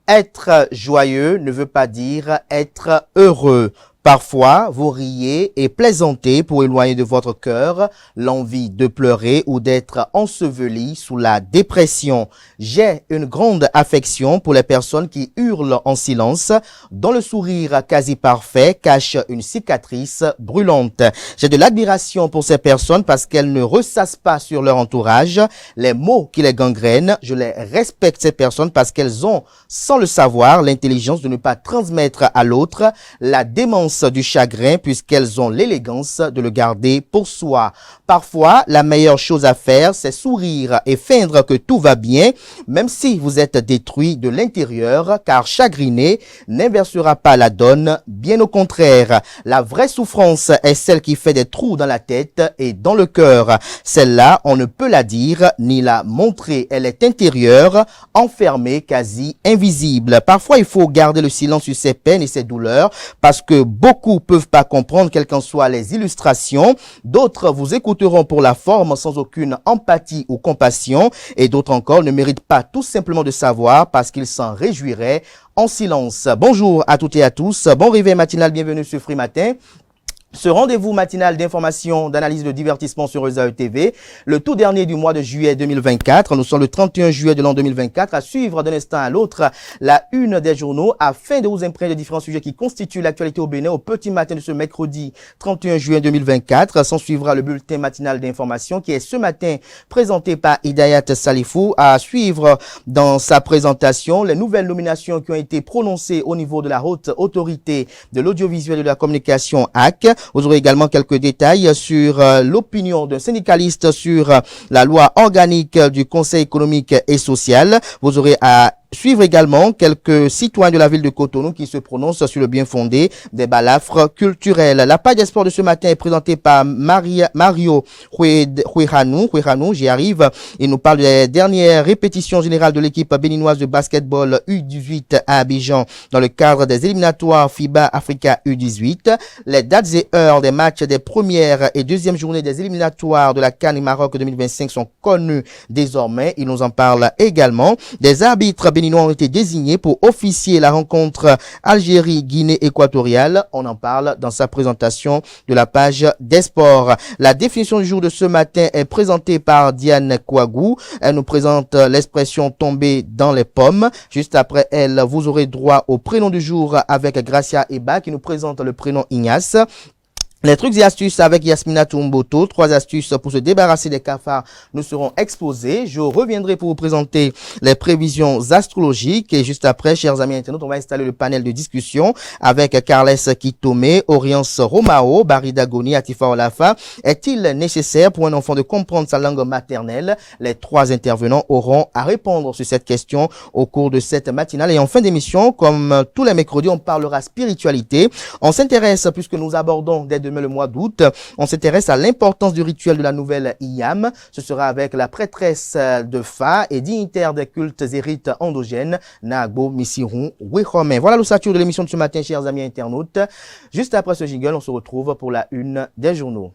Être joyeux ne veut pas dire être heureux. Parfois, vous riez et plaisantez pour éloigner de votre cœur l'envie de pleurer ou d'être enseveli sous la dépression. J'ai une grande affection pour les personnes qui hurlent en silence, dont le sourire quasi parfait cache une cicatrice brûlante. J'ai de l'admiration pour ces personnes parce qu'elles ne ressassent pas sur leur entourage les mots qui les gangrènent. Je les respecte, ces personnes, parce qu'elles ont, sans le savoir, l'intelligence de ne pas transmettre à l'autre la démence du chagrin, puisqu'elles ont l'élégance de le garder pour soi. Parfois, la meilleure chose à faire, c'est sourire et feindre que tout va bien, même si vous êtes détruit de l'intérieur, car chagriner n'inversera pas la donne, bien au contraire. La vraie souffrance est celle qui fait des trous dans la tête et dans le cœur. Celle-là, on ne peut la dire ni la montrer. Elle est intérieure, enfermée, quasi invisible. Parfois, il faut garder le silence sur ses peines et ses douleurs, parce que beaucoup peuvent pas comprendre quelles qu'en soient les illustrations. D'autres vous écouteront pour la forme sans aucune empathie ou compassion. Et d'autres encore ne méritent pas tout simplement de savoir parce qu'ils s'en réjouiraient en silence. Bonjour à toutes et à tous. Bon réveil matinal. Bienvenue sur Free Matin. Ce rendez-vous matinal d'information, d'analyse, de divertissement sur Reza TV, le tout dernier du mois de juillet 2024. Nous sommes le 31 juillet de l'an 2024, à suivre d'un instant à l'autre la une des journaux afin de vous imprégner de différents sujets qui constituent l'actualité au Bénin au petit matin de ce mercredi 31 juillet 2024. S'en suivra le bulletin matinal d'information qui est ce matin présenté par Hidayat Salifou. À suivre dans sa présentation les nouvelles nominations qui ont été prononcées au niveau de la haute autorité de l'audiovisuel et de la communication AC. Vous aurez également quelques détails sur l'opinion d'un syndicaliste sur la loi organique du Conseil économique et social. Vous aurez à suivre également quelques citoyens de la ville de Cotonou qui se prononcent sur le bien fondé des balafres culturels. La page des sports de ce matin est présentée par Mario Huiranou, j'y arrive. Il nous parle des dernières répétitions générales de l'équipe béninoise de basketball U18 à Abidjan dans le cadre des éliminatoires FIBA Africa U18. Les dates et heures des matchs des premières et deuxième journées des éliminatoires de la CAN Maroc 2025 sont connues désormais. Il nous en parle également. Des arbitres béninois ont été désignés pour officier la rencontre Algérie-Guinée équatoriale. On en parle dans sa présentation de la page des sports. La définition du jour de ce matin est présentée par Diane Kouagou. Elle nous présente l'expression tomber dans les pommes. Juste après elle, vous aurez droit au prénom du jour avec Gracia Eba qui nous présente le prénom Ignace. Les trucs et astuces avec Yasmina Toumboto, 3 astuces pour se débarrasser des cafards nous seront exposées. Je reviendrai pour vous présenter les prévisions astrologiques et juste après, chers amis internautes, on va installer le panel de discussion avec Carles Kitome, Orience Romao, Barry Dagoni, Atifa Olafa. Est-il nécessaire pour un enfant de comprendre sa langue maternelle? Les 3 intervenants auront à répondre sur cette question au cours de cette matinale. Et en fin d'émission, comme tous les mercredis, on parlera spiritualité. On s'intéresse, puisque nous abordons dès demain le mois d'août, on s'intéresse à l'importance du rituel de la nouvelle Iyam. Ce sera avec la prêtresse de Fa et dignitaire des cultes et rites endogènes, Nagbo Missirou Wehome. Voilà l'ossature de l'émission de ce matin, chers amis internautes. Juste après ce jingle, on se retrouve pour la une des journaux.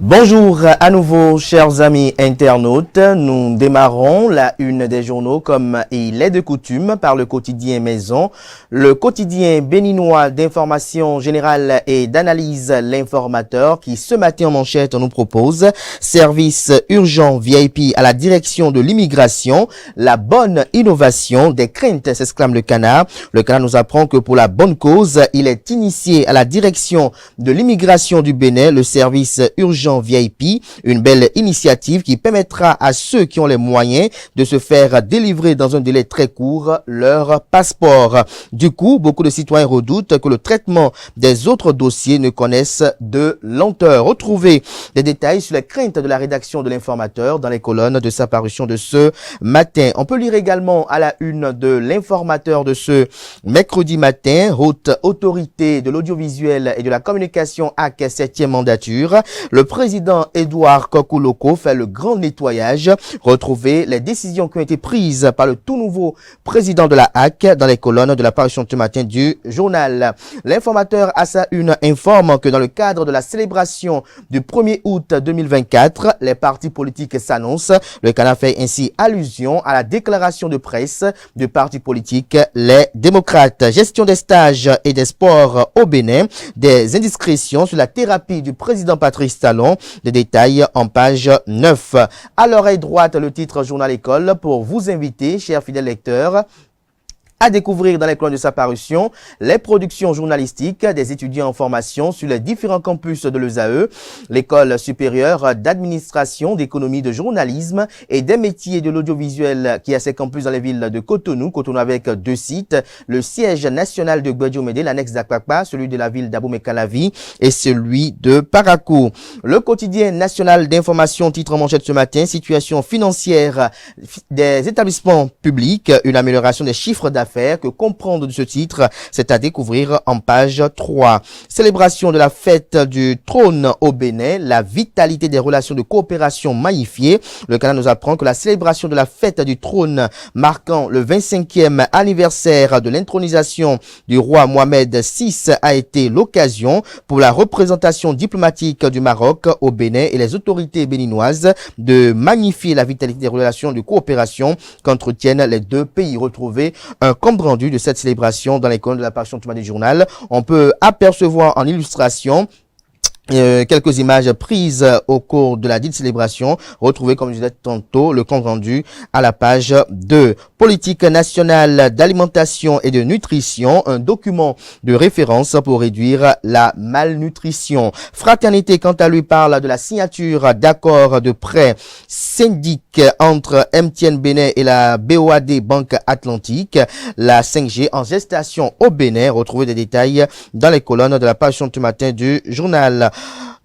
Bonjour à nouveau, chers amis internautes. Nous démarrons la une des journaux comme il est de coutume par le quotidien Maison, le quotidien béninois d'information générale et d'analyse L'Informateur qui ce matin en manchette nous propose service urgent VIP à la direction de l'immigration, la bonne innovation des craintes, s'exclame le Canard. Le Canard nous apprend que pour la bonne cause, il est initié à la direction de l'immigration du Bénin, le service urgent VIP, une belle initiative qui permettra à ceux qui ont les moyens de se faire délivrer dans un délai très court leur passeport. Du coup, beaucoup de citoyens redoutent que le traitement des autres dossiers ne connaisse de lenteur. Retrouvez des détails sur les craintes de la rédaction de l'Informateur dans les colonnes de sa parution de ce matin. On peut lire également à la une de l'Informateur de ce mercredi matin, haute autorité de l'audiovisuel et de la communication AC 7e mandature. Le président Edouard Kokouloko fait le grand nettoyage. Retrouvez les décisions qui ont été prises par le tout nouveau président de la HAC dans les colonnes de la parution ce matin du journal. L'informateur à sa une informe que dans le cadre de la célébration du 1er août 2024, les partis politiques s'annoncent. Le Canard fait ainsi allusion à la déclaration de presse du parti politique Les Démocrates. Gestion des stages et des sports au Bénin, des indiscrétions sur la thérapie du président Patrice Talon, des détails en page 9. À l'oreille droite, le titre Journal École pour vous inviter, chers fidèles lecteurs, à découvrir dans les colonnes de sa parution les productions journalistiques des étudiants en formation sur les différents campus de l'ESAE, l'école supérieure d'administration, d'économie, de journalisme et des métiers de l'audiovisuel qui a ses campus dans les villes de Cotonou avec 2 sites, le siège national de Guédiawaye, l'annexe d'Akwakpa, celui de la ville d'Abomey-Calavi et celui de Parakou. Le quotidien national d'information titre en manchette ce matin, situation financière des établissements publics, une amélioration des chiffres d'affaires. Que comprendre de ce titre, c'est à découvrir en page 3. Célébration de la fête du trône au Bénin, la vitalité des relations de coopération magnifiée. Le Canada nous apprend que la célébration de la fête du trône marquant le 25e anniversaire de l'intronisation du roi Mohamed VI a été l'occasion pour la représentation diplomatique du Maroc au Bénin et les autorités béninoises de magnifier la vitalité des relations de coopération qu'entretiennent les deux pays. Retrouver un compte rendu de cette célébration dans les colonnes de la parution du journal. On peut apercevoir en illustration quelques images prises au cours de la dite célébration. Retrouvez, comme je disais tantôt, le compte rendu à la page 2. Politique nationale d'alimentation et de nutrition, un document de référence pour réduire la malnutrition. Fraternité, quant à lui, parle de la signature d'accords de prêt syndic entre MTN Bénin et la BOAD Banque Atlantique. La 5G en gestation au Bénin. Retrouvez des détails dans les colonnes de la parution du matin du journal.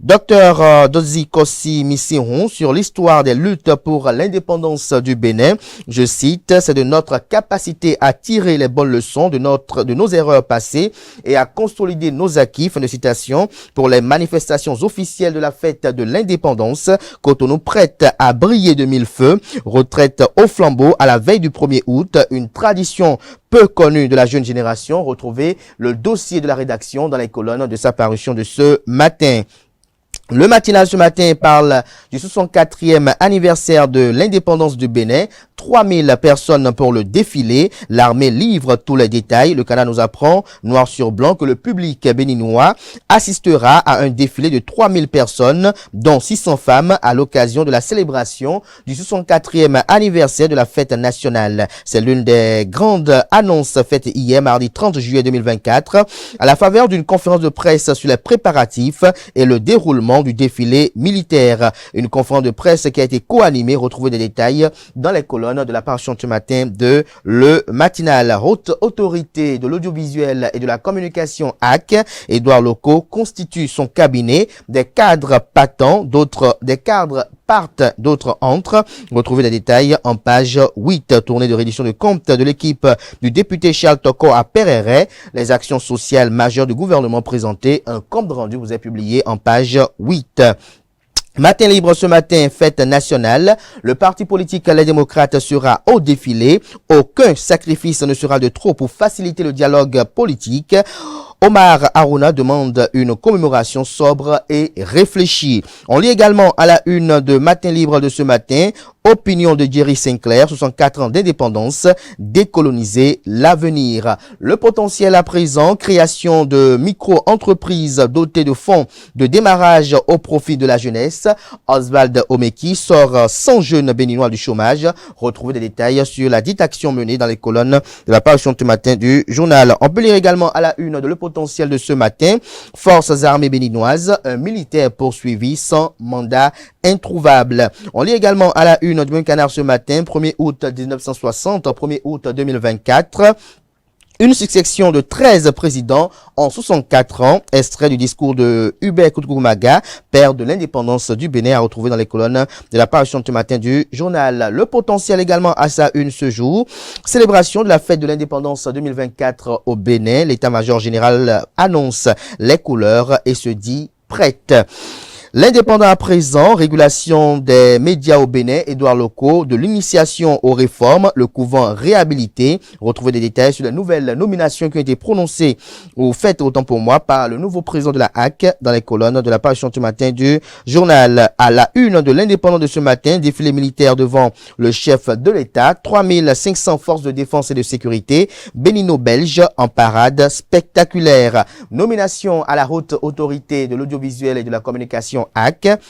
Docteur Dozi Kossi Missiron sur l'histoire des luttes pour l'indépendance du Bénin. Je cite, c'est de notre capacité à tirer les bonnes leçons de nos erreurs passées et à consolider nos acquis, fin de citation, pour les manifestations officielles de la fête de l'indépendance. Cotonou prête à briller de mille feux. Retraite au flambeau à la veille du 1er août, une tradition peu connue de la jeune génération. Retrouvez le dossier de la rédaction dans les colonnes de sa parution de ce matin. Le matinal ce matin parle du 64e anniversaire de l'indépendance du Bénin. 3000 personnes pour le défilé. L'armée livre tous les détails. Le Canada nous apprend, noir sur blanc, que le public béninois assistera à un défilé de 3000 personnes, dont 600 femmes, à l'occasion de la célébration du 64e anniversaire de la fête nationale. C'est l'une des grandes annonces faites hier, mardi 30 juillet 2024, à la faveur d'une conférence de presse sur les préparatifs et le déroulement du défilé militaire. Une conférence de presse qui a été co-animée. Retrouvez des détails dans les colonnes de la parution ce matin de Le Matinal. Haute autorité de l'audiovisuel et de la communication HAC, Édouard Locaux constitue son cabinet. Des cadres patents, des cadres partent, d'autres entrent. Retrouvez les détails en page 8. Tournée de reddition de compte de l'équipe du député Charles Toko à Pereret. Les actions sociales majeures du gouvernement présentées. Un compte rendu vous est publié en page 8. Matin libre ce matin, fête nationale. Le parti politique Les Démocrates sera au défilé. Aucun sacrifice ne sera de trop pour faciliter le dialogue politique. Omar Harouna demande une commémoration sobre et réfléchie. On lit également à la une de Matin libre de ce matin, opinion de Jerry Sinclair, 64 ans d'indépendance, décoloniser l'avenir. Le potentiel à présent, création de micro-entreprises dotées de fonds de démarrage au profit de la jeunesse. Oswald Omeki sort 100 jeunes béninois du chômage. Retrouvez des détails sur la dite action menée dans les colonnes de la parution ce matin du journal. On peut lire également à la une de Le Potentiel de ce matin, forces armées béninoises, un militaire poursuivi sans mandat introuvable. On lit également à la une du Canard ce matin, 1er août 1960, 1er août 2024. Une succession de 13 présidents en 64 ans, extrait du discours de Hubert Koutoumaga, père de l'indépendance du Bénin, à retrouver dans les colonnes de la parution ce matin du journal. Le potentiel également à sa une ce jour. Célébration de la fête de l'indépendance 2024 au Bénin. L'état-major général annonce les couleurs et se dit prête. L'indépendant à présent, régulation des médias au Bénin, Édouard Locaux, de l'initiation aux réformes, le couvent réhabilité. Retrouvez des détails sur les nouvelles nominations qui ont été prononcées ou faites autant pour moi par le nouveau président de la HAC dans les colonnes de la parution du matin du journal. À la une de l'indépendant de ce matin, défilé militaire devant le chef de l'État, 3500 forces de défense et de sécurité, bénino-belges en parade spectaculaire. Nomination à la haute autorité de l'audiovisuel et de la communication HAC.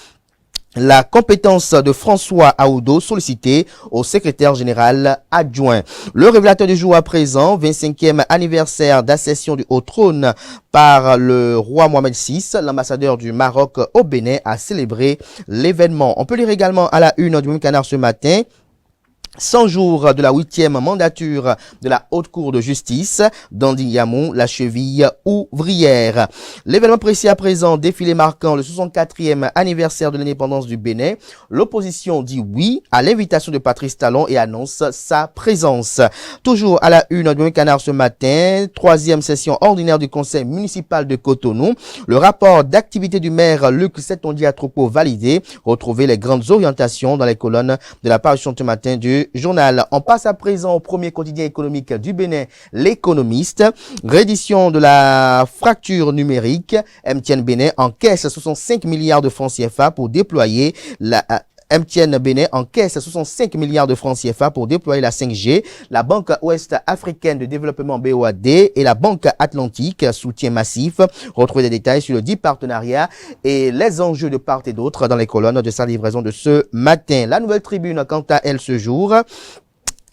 La compétence de François Aoudo sollicitée au secrétaire général adjoint. Le révélateur du jour à présent, 25e anniversaire d'accession du haut trône par le roi Mohamed VI, l'ambassadeur du Maroc au Bénin a célébré l'événement. On peut lire également à la une du même canard ce matin. 100 jours de la 8e mandature de la Haute Cour de justice, Dandy Yamou, la cheville ouvrière. L'événement précis à présent, défilé marquant le 64e anniversaire de l'indépendance du Bénin. L'opposition dit oui à l'invitation de Patrice Talon et annonce sa présence. Toujours à la une du canard ce matin, 3e session ordinaire du conseil municipal de Cotonou. Le rapport d'activité du maire Luc Setondia Tropo validé. Retrouvez les grandes orientations dans les colonnes de la parution ce matin du journal. On passe à présent au premier quotidien économique du Bénin, l'Économiste. Réédition de la fracture numérique. MTN Bénin encaisse 65 milliards de francs CFA pour déployer la MTN Bénin encaisse 65 milliards de francs CFA pour déployer la 5G. La Banque Ouest Africaine de Développement BOAD et la Banque Atlantique, soutien massif. Retrouvez des détails sur le dit partenariat et les enjeux de part et d'autre dans les colonnes de sa livraison de ce matin. La Nouvelle Tribune, quant à elle, ce jour.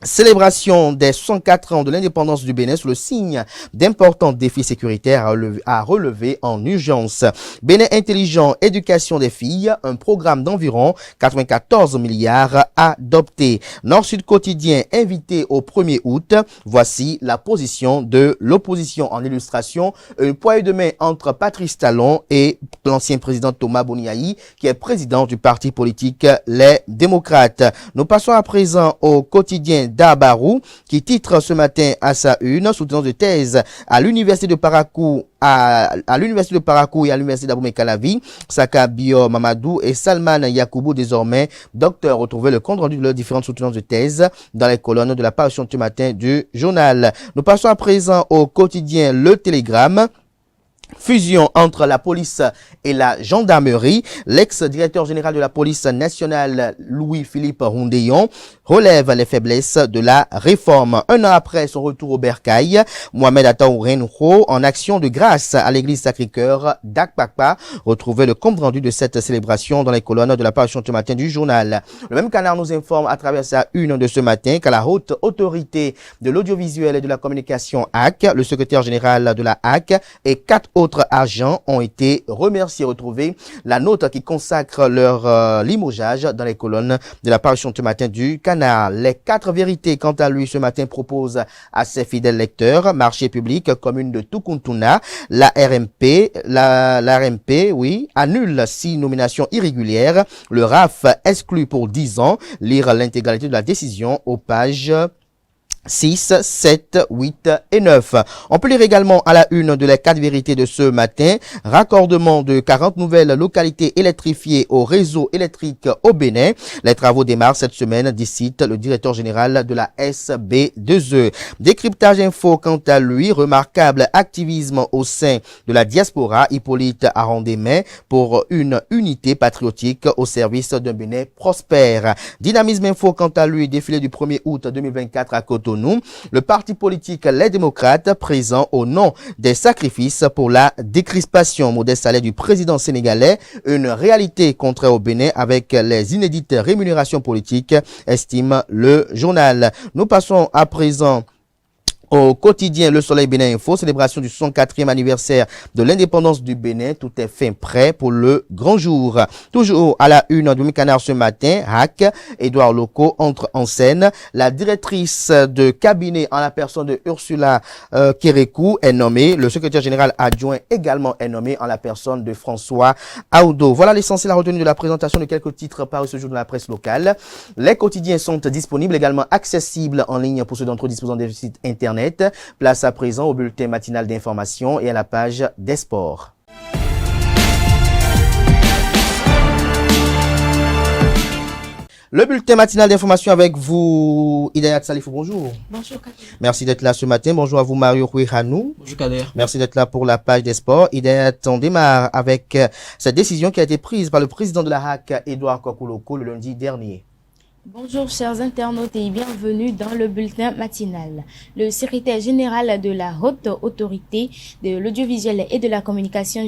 Célébration des 104 ans de l'indépendance du Bénin sous le signe d'importants défis sécuritaires à relever en urgence. Bénin intelligent, éducation des filles, un programme d'environ 94 milliards adopté. Nord-Sud quotidien invité au 1er août. Voici la position de l'opposition en illustration. Une poignée de main entre Patrice Talon et l'ancien président Thomas Boniaï, qui est président du parti politique Les Démocrates. Nous passons à présent au quotidien d'Abarou, qui titre ce matin à sa une, soutenance de thèse à l'université de Parakou, à l'université de Parakou et à l'université d'Abomey-Calavi, Saka Bio Mamadou et Salman Yakoubou, désormais docteur. Retrouvez le compte rendu de leurs différentes soutenances de thèse dans les colonnes de la parution ce matin du journal. Nous passons à présent au quotidien Le Télégramme. Fusion entre la police et la gendarmerie. L'ex-directeur général de la police nationale, Louis-Philippe Rondeillon, relève les faiblesses de la réforme. Un an après son retour au Bercail, Mohamed Ataou Renho, en action de grâce à l'église Sacré-Cœur d'Akpakpa, retrouvait le compte rendu de cette célébration dans les colonnes de la parution ce matin du journal. Le même canard nous informe à travers sa une de ce matin qu'à la haute autorité de l'audiovisuel et de la communication HAC, le secrétaire général de la HAC et 4 autres agents ont été remerciés. Retrouvez la note qui consacre leur limogeage dans les colonnes de la parution ce matin du canard. Les 4 vérités, quant à lui, ce matin propose à ses fidèles lecteurs: marché public, commune de Tukuntuna, la RMP, oui, annule 6 nominations irrégulières. Le RAF exclut pour 10 ans. Lire l'intégralité de la décision aux pages 6, 7, 8 et 9. On peut lire également à la une de les 4 vérités de ce matin: raccordement de 40 nouvelles localités électrifiées au réseau électrique au Bénin. Les travaux démarrent cette semaine, dit le directeur général de la SB2E. Décryptage info, quant à lui, remarquable activisme au sein de la diaspora. Hippolyte a rendu main pour une unité patriotique au service d'un Bénin prospère. Dynamisme info, quant à lui, défilé du 1er août 2024 à Cotonou. Le parti politique Les Démocrates présent au nom des sacrifices pour la décrispation. Modeste Saleh du président sénégalais, une réalité contraire au Bénin avec les inédites rémunérations politiques, estime le journal. Nous passons à présent au quotidien Le Soleil Bénin Info, célébration du 64e anniversaire de l'indépendance du Bénin. Tout est fin prêt pour le grand jour. Toujours à la une du Canard ce matin, HAC, Édouard Locaux entre en scène. La directrice de cabinet en la personne de Ursula Kérékou est nommée. Le secrétaire général adjoint également est nommé en la personne de François Aoudo. Voilà l'essentiel à retenir de la présentation de quelques titres parus ce jour dans la presse locale. Les quotidiens sont disponibles, également accessibles en ligne pour ceux d'entre eux disposant des sites internet. Place à présent au bulletin matinal d'information et à la page des sports. Le bulletin matinal d'information avec vous, Hidayat Salifou, bonjour. Bonjour Kader. Merci d'être là ce matin. Bonjour à vous, Mario Kouihanou. Bonjour Kader. Merci d'être là pour la page des sports. Hidayat, on démarre avec cette décision qui a été prise par le président de la HAC, Edouard Kokoloko, le lundi dernier. Bonjour chers internautes et bienvenue dans le bulletin matinal. Le secrétaire général de la Haute Autorité de l'audiovisuel et de la communication,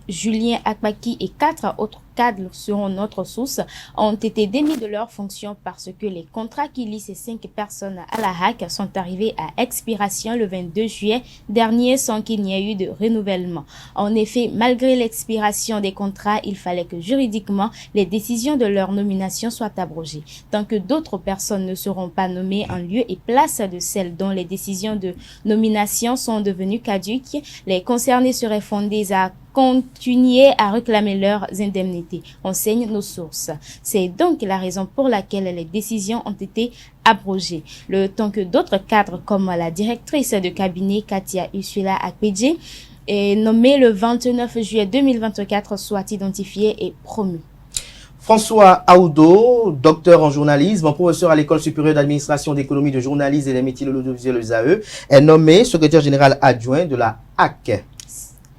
Julien Akbaki, et 4 autres cadres selon notre source ont été démis de leurs fonctions parce que les contrats qui lient ces 5 personnes à la HAC sont arrivés à expiration le 22 juillet dernier sans qu'il n'y ait eu de renouvellement. En effet, malgré l'expiration des contrats, il fallait que juridiquement les décisions de leur nomination soient abrogées. Tant que d'autres personnes ne seront pas nommées en lieu et place de celles dont les décisions de nomination sont devenues caduques, les concernés seraient fondés à continuer à réclamer leurs indemnités, enseignent nos sources. C'est donc la raison pour laquelle les décisions ont été abrogées. Le temps que d'autres cadres comme la directrice de cabinet Katia Ursula Akpedje est nommée le 29 juillet 2024 soient identifiés et promus. François Aoudo, docteur en journalisme, professeur à l'École supérieure d'administration d'économie de journalisme et des métiers de l'audiovisuel (ESAE), est nommé secrétaire général adjoint de la HAC.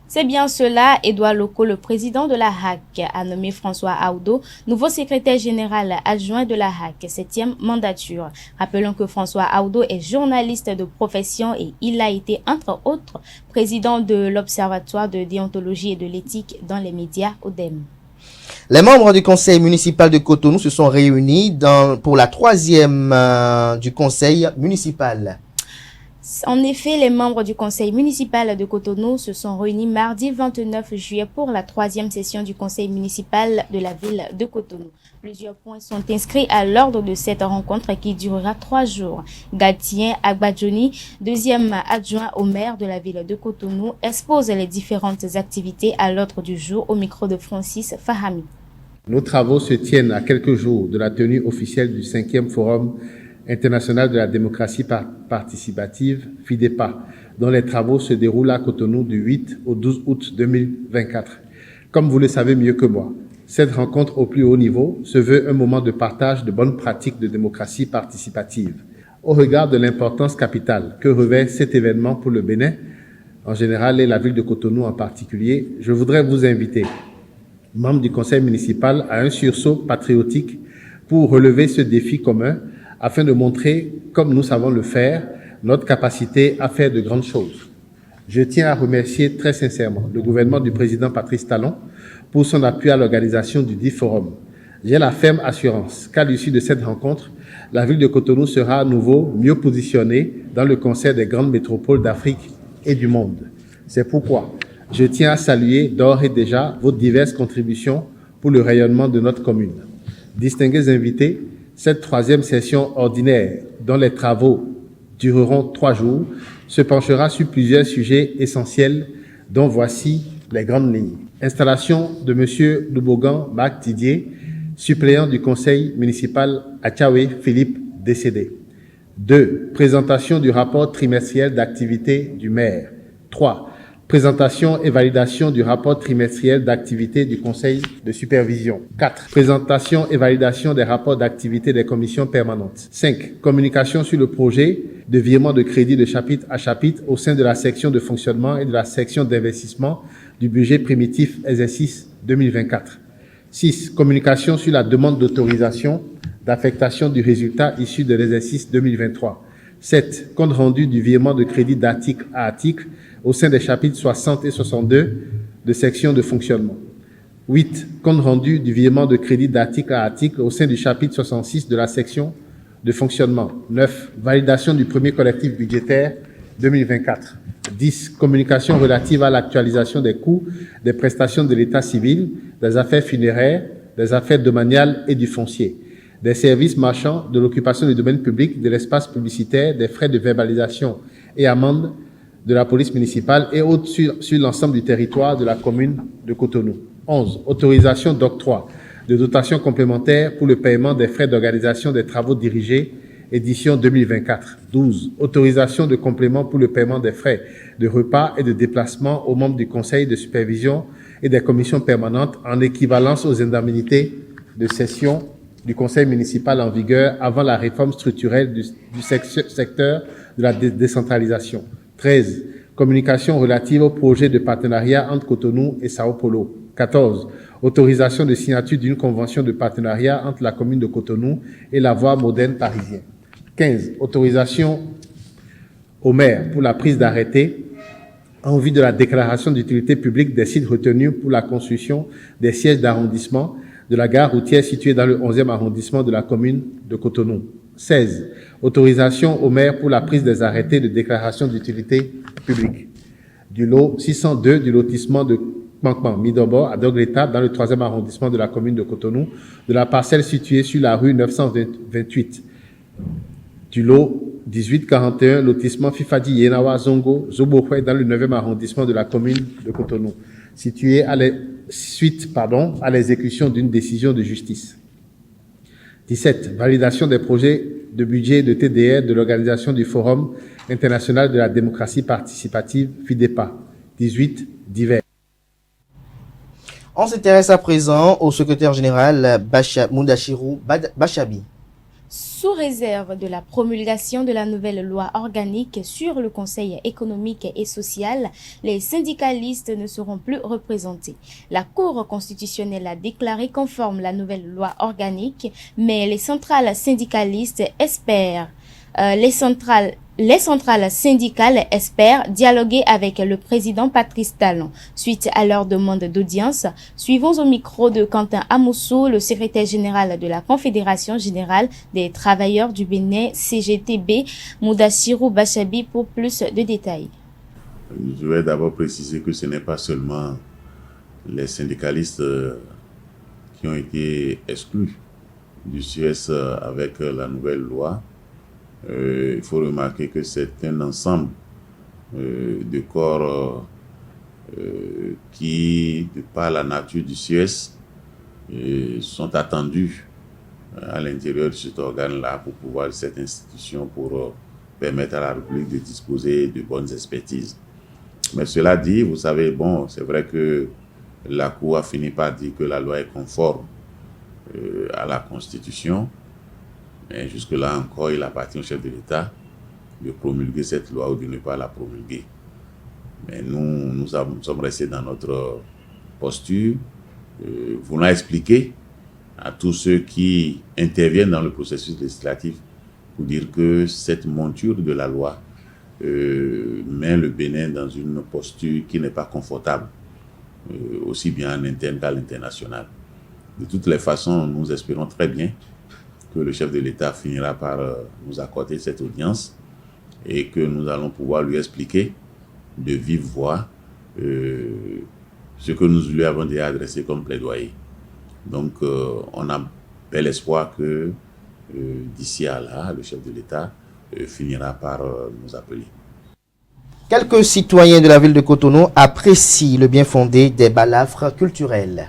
C'est bien cela, Edouard Loko, le président de la HAC, a nommé François Aoudo, nouveau secrétaire général adjoint de la HAC, 7e mandature. Rappelons que François Aoudo est journaliste de profession et il a été, entre autres, président de l'Observatoire de déontologie et de l'éthique dans les médias ODEM. Les membres du conseil municipal de Cotonou se sont réunis pour la 3e du conseil municipal. En effet, les membres du conseil municipal de Cotonou se sont réunis mardi 29 juillet pour la 3e session du conseil municipal de la ville de Cotonou. Plusieurs points sont inscrits à l'ordre de cette rencontre qui durera 3 jours. Gatien Agbadjoni, 2e adjoint au maire de la ville de Cotonou, expose les différentes activités à l'ordre du jour au micro de Francis Fahami. Nos travaux se tiennent à quelques jours de la tenue officielle du 5e Forum international de la démocratie participative, FIDEPA, dont les travaux se déroulent à Cotonou du 8 au 12 août 2024. Comme vous le savez mieux que moi, cette rencontre au plus haut niveau se veut un moment de partage de bonnes pratiques de démocratie participative. Au regard de l'importance capitale que revêt cet événement pour le Bénin, en général, et la ville de Cotonou en particulier, je voudrais vous inviter, membres du conseil municipal, à un sursaut patriotique pour relever ce défi commun afin de montrer, comme nous savons le faire, notre capacité à faire de grandes choses. Je tiens à remercier très sincèrement le gouvernement du président Patrice Talon pour son appui à l'organisation du dit forum. J'ai la ferme assurance qu'à l'issue de cette rencontre, la ville de Cotonou sera à nouveau mieux positionnée dans le concert des grandes métropoles d'Afrique et du monde. C'est pourquoi je tiens à saluer d'ores et déjà vos diverses contributions pour le rayonnement de notre commune. Distingués invités, cette 3e session ordinaire, dont les travaux dureront 3 jours, se penchera sur plusieurs sujets essentiels, dont voici les grandes lignes. Installation de M. Loubogan Marc Didier, suppléant du conseil municipal à Tchaoué Philippe, décédé. 2. Présentation du rapport trimestriel d'activité du maire. 3. Présentation et validation du rapport trimestriel d'activité du conseil de supervision. 4. Présentation et validation des rapports d'activité des commissions permanentes. 5. Communication sur le projet de virement de crédit de chapitre à chapitre au sein de la section de fonctionnement et de la section d'investissement du budget primitif exercice 2024. 6. Communication sur la demande d'autorisation d'affectation du résultat issu de l'exercice 2023. 7. Compte rendu du virement de crédit d'article à article au sein des chapitres 60 et 62 de section de fonctionnement. 8. Compte rendu du virement de crédit d'article à article au sein du chapitre 66 de la section de fonctionnement. 9. Validation du premier collectif budgétaire 2024. 10. Communication relative à l'actualisation des coûts des prestations de l'état civil, des affaires funéraires, des affaires domaniales et du foncier, des services marchands, de l'occupation du domaine public, de l'espace publicitaire, des frais de verbalisation et amendes de la police municipale et autres sur l'ensemble du territoire de la commune de Cotonou. 11. Autorisation d'octroi de dotations complémentaires pour le paiement des frais d'organisation des travaux dirigés, édition 2024. 12. Autorisation de complément pour le paiement des frais de repas et de déplacement aux membres du conseil de supervision et des commissions permanentes en équivalence aux indemnités de session du conseil municipal en vigueur avant la réforme structurelle du secteur de la décentralisation. 13. Communication relative au projet de partenariat entre Cotonou et Sao Paulo. 14. Autorisation de signature d'une convention de partenariat entre la commune de Cotonou et la voie moderne parisienne. 15. Autorisation au maire pour la prise d'arrêté en vue de la déclaration d'utilité publique des sites retenus pour la construction des sièges d'arrondissement de la gare routière située dans le 11e arrondissement de la commune de Cotonou. 16. Autorisation au maire pour la prise des arrêtés de déclaration d'utilité publique du lot 602 du lotissement de Kpankpan, Midobo, à Dogleta, dans le 3e arrondissement de la commune de Cotonou, de la parcelle située sur la rue 928 du lot 1841, lotissement Fifadi Yenawa Zongo, Zobohwe, dans le 9e arrondissement de la commune de Cotonou, situé suite à l'exécution d'une décision de justice. 17. Validation des projets de budget de TDR de l'organisation du Forum international de la démocratie participative, FIDEPA. 18. Divers. On s'intéresse à présent au secrétaire général Mudashiru Bachabi. Sous réserve de la promulgation de la nouvelle loi organique sur le Conseil économique et social, les syndicalistes ne seront plus représentés. La Cour constitutionnelle a déclaré conforme la nouvelle loi organique, mais les centrales syndicalistes espèrent les centrales syndicales espèrent dialoguer avec le président Patrice Talon. Suite à leur demande d'audience, suivons au micro de Quentin Amoussou, le secrétaire général de la Confédération générale des travailleurs du Bénin, CGTB, Mudashiru Bachabi, pour plus de détails. Je vais d'abord préciser que ce n'est pas seulement les syndicalistes qui ont été exclus du CUS avec la nouvelle loi. Il faut remarquer que c'est un ensemble de corps qui, de par la nature du CUS, sont attendus à l'intérieur de cet organe-là pour pouvoir, cette institution, pour permettre à la République de disposer de bonnes expertises. Mais cela dit, vous savez, bon, c'est vrai que la Cour a fini par dire que la loi est conforme à la Constitution. Mais jusque-là encore, il appartient au chef de l'État de promulguer cette loi ou de ne pas la promulguer. Mais nous sommes restés dans notre posture, voulant expliquer à tous ceux qui interviennent dans le processus législatif pour dire que cette monture de la loi met le Bénin dans une posture qui n'est pas confortable, aussi bien en interne qu'à l'international. De toutes les façons, nous espérons très bien que le chef de l'État finira par nous accorder cette audience et que nous allons pouvoir lui expliquer de vive voix ce que nous lui avons déjà adressé comme plaidoyer. Donc, on a bel espoir que d'ici à là, le chef de l'État finira par nous appeler. Quelques citoyens de la ville de Cotonou apprécient le bien fondé des balafres culturels.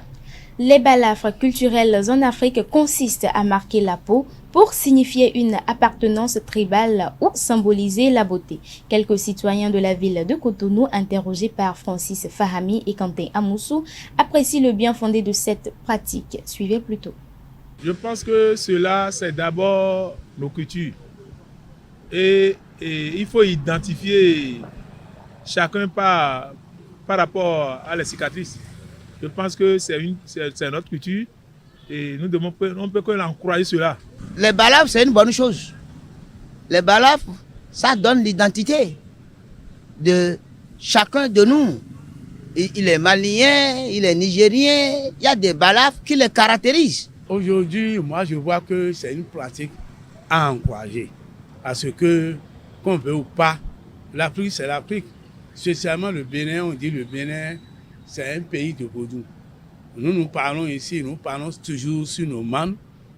Les balafres culturels en Afrique consistent à marquer la peau pour signifier une appartenance tribale ou symboliser la beauté. Quelques citoyens de la ville de Cotonou, interrogés par Francis Fahami et Quentin Amoussou, apprécient le bien fondé de cette pratique. Suivez plutôt. Je pense que cela, c'est d'abord nos cultures. Et il faut identifier chacun par rapport à la cicatrice. Je pense que c'est notre culture et on ne peut que l'encourager cela. Les balafres, c'est une bonne chose. Les balafres, ça donne l'identité de chacun de nous. Il est malien, il est nigérien, il y a des balafres qui les caractérisent. Aujourd'hui, moi je vois que c'est une pratique à encourager. Parce que, qu'on veut ou pas, l'Afrique c'est l'Afrique. Spécialement le Bénin, on dit le Bénin, c'est un pays de vaudou. Nous parlons ici, nous parlons toujours sur nos membres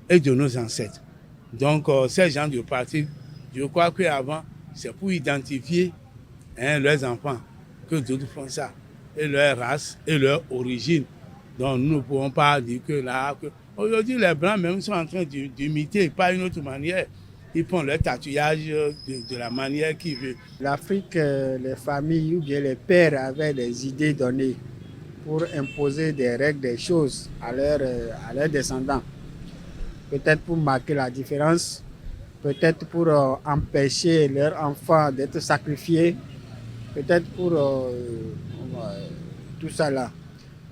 et de nos ancêtres. Donc, ces gens de pratiques, je crois qu'avant, c'est pour identifier leurs enfants, que d'autres font ça, et leur race et leur origine. Donc, nous ne pouvons pas dire que là, aujourd'hui, les Blancs même sont en train d'imiter, pas une autre manière. Ils font leur tatouage de la manière qu'ils veulent. L'Afrique, les familles ou bien les pères avaient des idées données pour imposer des règles, des choses à leurs descendants. peut-être pour marquer la différence, peut-être pour empêcher leurs enfants d'être sacrifiés, peut-être pour tout ça là.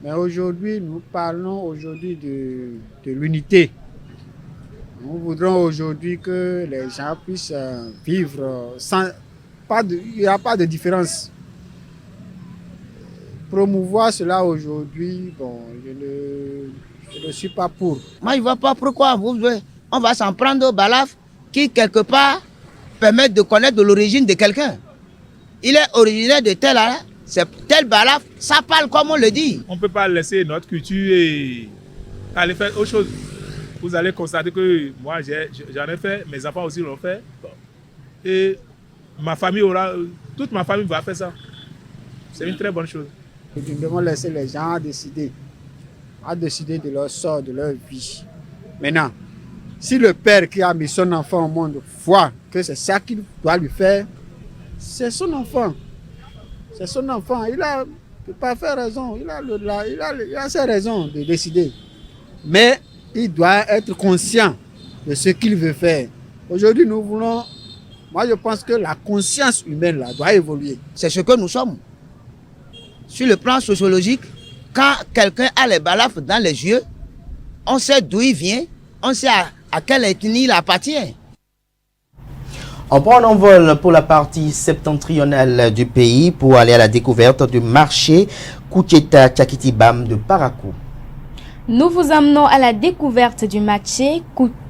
Mais aujourd'hui, nous parlons aujourd'hui de l'unité. Nous voudrons aujourd'hui que les gens puissent vivre sans... il n'y a pas de différence. Promouvoir cela aujourd'hui, bon, je ne suis pas pour. Moi, je ne vois pas pourquoi on va s'en prendre au balaf qui, quelque part, permet de connaître de l'origine de quelqu'un. Il est originaire de tel, c'est tel balaf, ça parle comme on le dit. On ne peut pas laisser notre culture et aller faire autre chose. Vous allez constater que moi, j'en ai fait, mes enfants aussi l'ont fait. Et ma famille toute ma famille va faire ça. C'est une très bonne chose. Nous devons laisser les gens décider de leur sort, de leur vie. Maintenant, si le père qui a mis son enfant au monde voit que c'est ça qu'il doit lui faire, c'est son enfant. C'est son enfant. Il a pas fait raison. Il a ses raisons de décider. Mais il doit être conscient de ce qu'il veut faire. Aujourd'hui, moi je pense que la conscience humaine là, doit évoluer. C'est ce que nous sommes. Sur le plan sociologique, quand quelqu'un a les balafres dans les yeux, on sait d'où il vient, on sait à quelle ethnie il appartient. On prend un envol pour la partie septentrionale du pays pour aller à la découverte du marché Kucheta Chakitibam de Parakou. Nous vous emmenons à la découverte du marché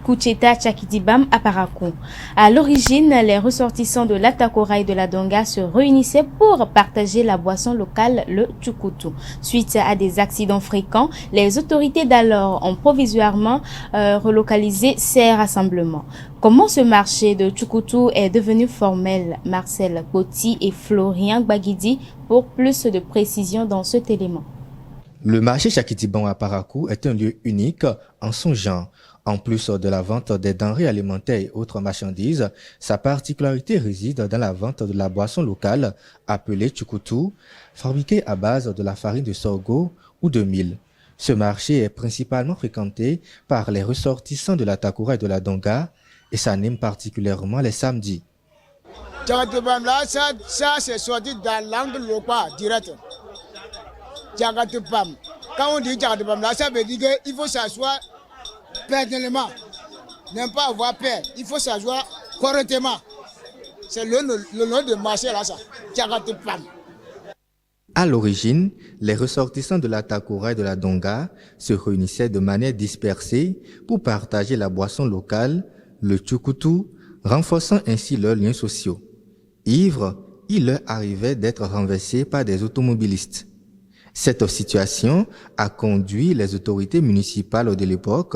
Kucheta Chakitibam à Parakou. À l'origine, les ressortissants de l'Atakora et de la Donga se réunissaient pour partager la boisson locale, le Tchukutu. Suite à des accidents fréquents, les autorités d'alors ont provisoirement relocalisé ces rassemblements. Comment ce marché de Tchukutu est devenu formel? Marcel Botti et Florian Gbagidi pour plus de précision dans cet élément. Le marché Chakitibam à Parakou est un lieu unique en son genre. En plus de la vente des denrées alimentaires et autres marchandises, sa particularité réside dans la vente de la boisson locale appelée Tchukutu, fabriquée à base de la farine de sorgho ou de mil. Ce marché est principalement fréquenté par les ressortissants de la Takura et de la Donga et s'anime particulièrement les samedis. Chakitibam là, ça c'est sorti dans l'angle local direct. Chakitibam. Quand on dit Chakitibam là, ça veut dire qu'il faut s'asseoir personnellement. N'aime pas avoir peur. Il faut s'asseoir correctement. C'est le nom de marché là, ça. Chakitibam. À l'origine, les ressortissants de la Takura et de la Donga se réunissaient de manière dispersée pour partager la boisson locale, le Tchukutu, renforçant ainsi leurs liens sociaux. Ivres, il leur arrivait d'être renversés par des automobilistes. Cette situation a conduit les autorités municipales de l'époque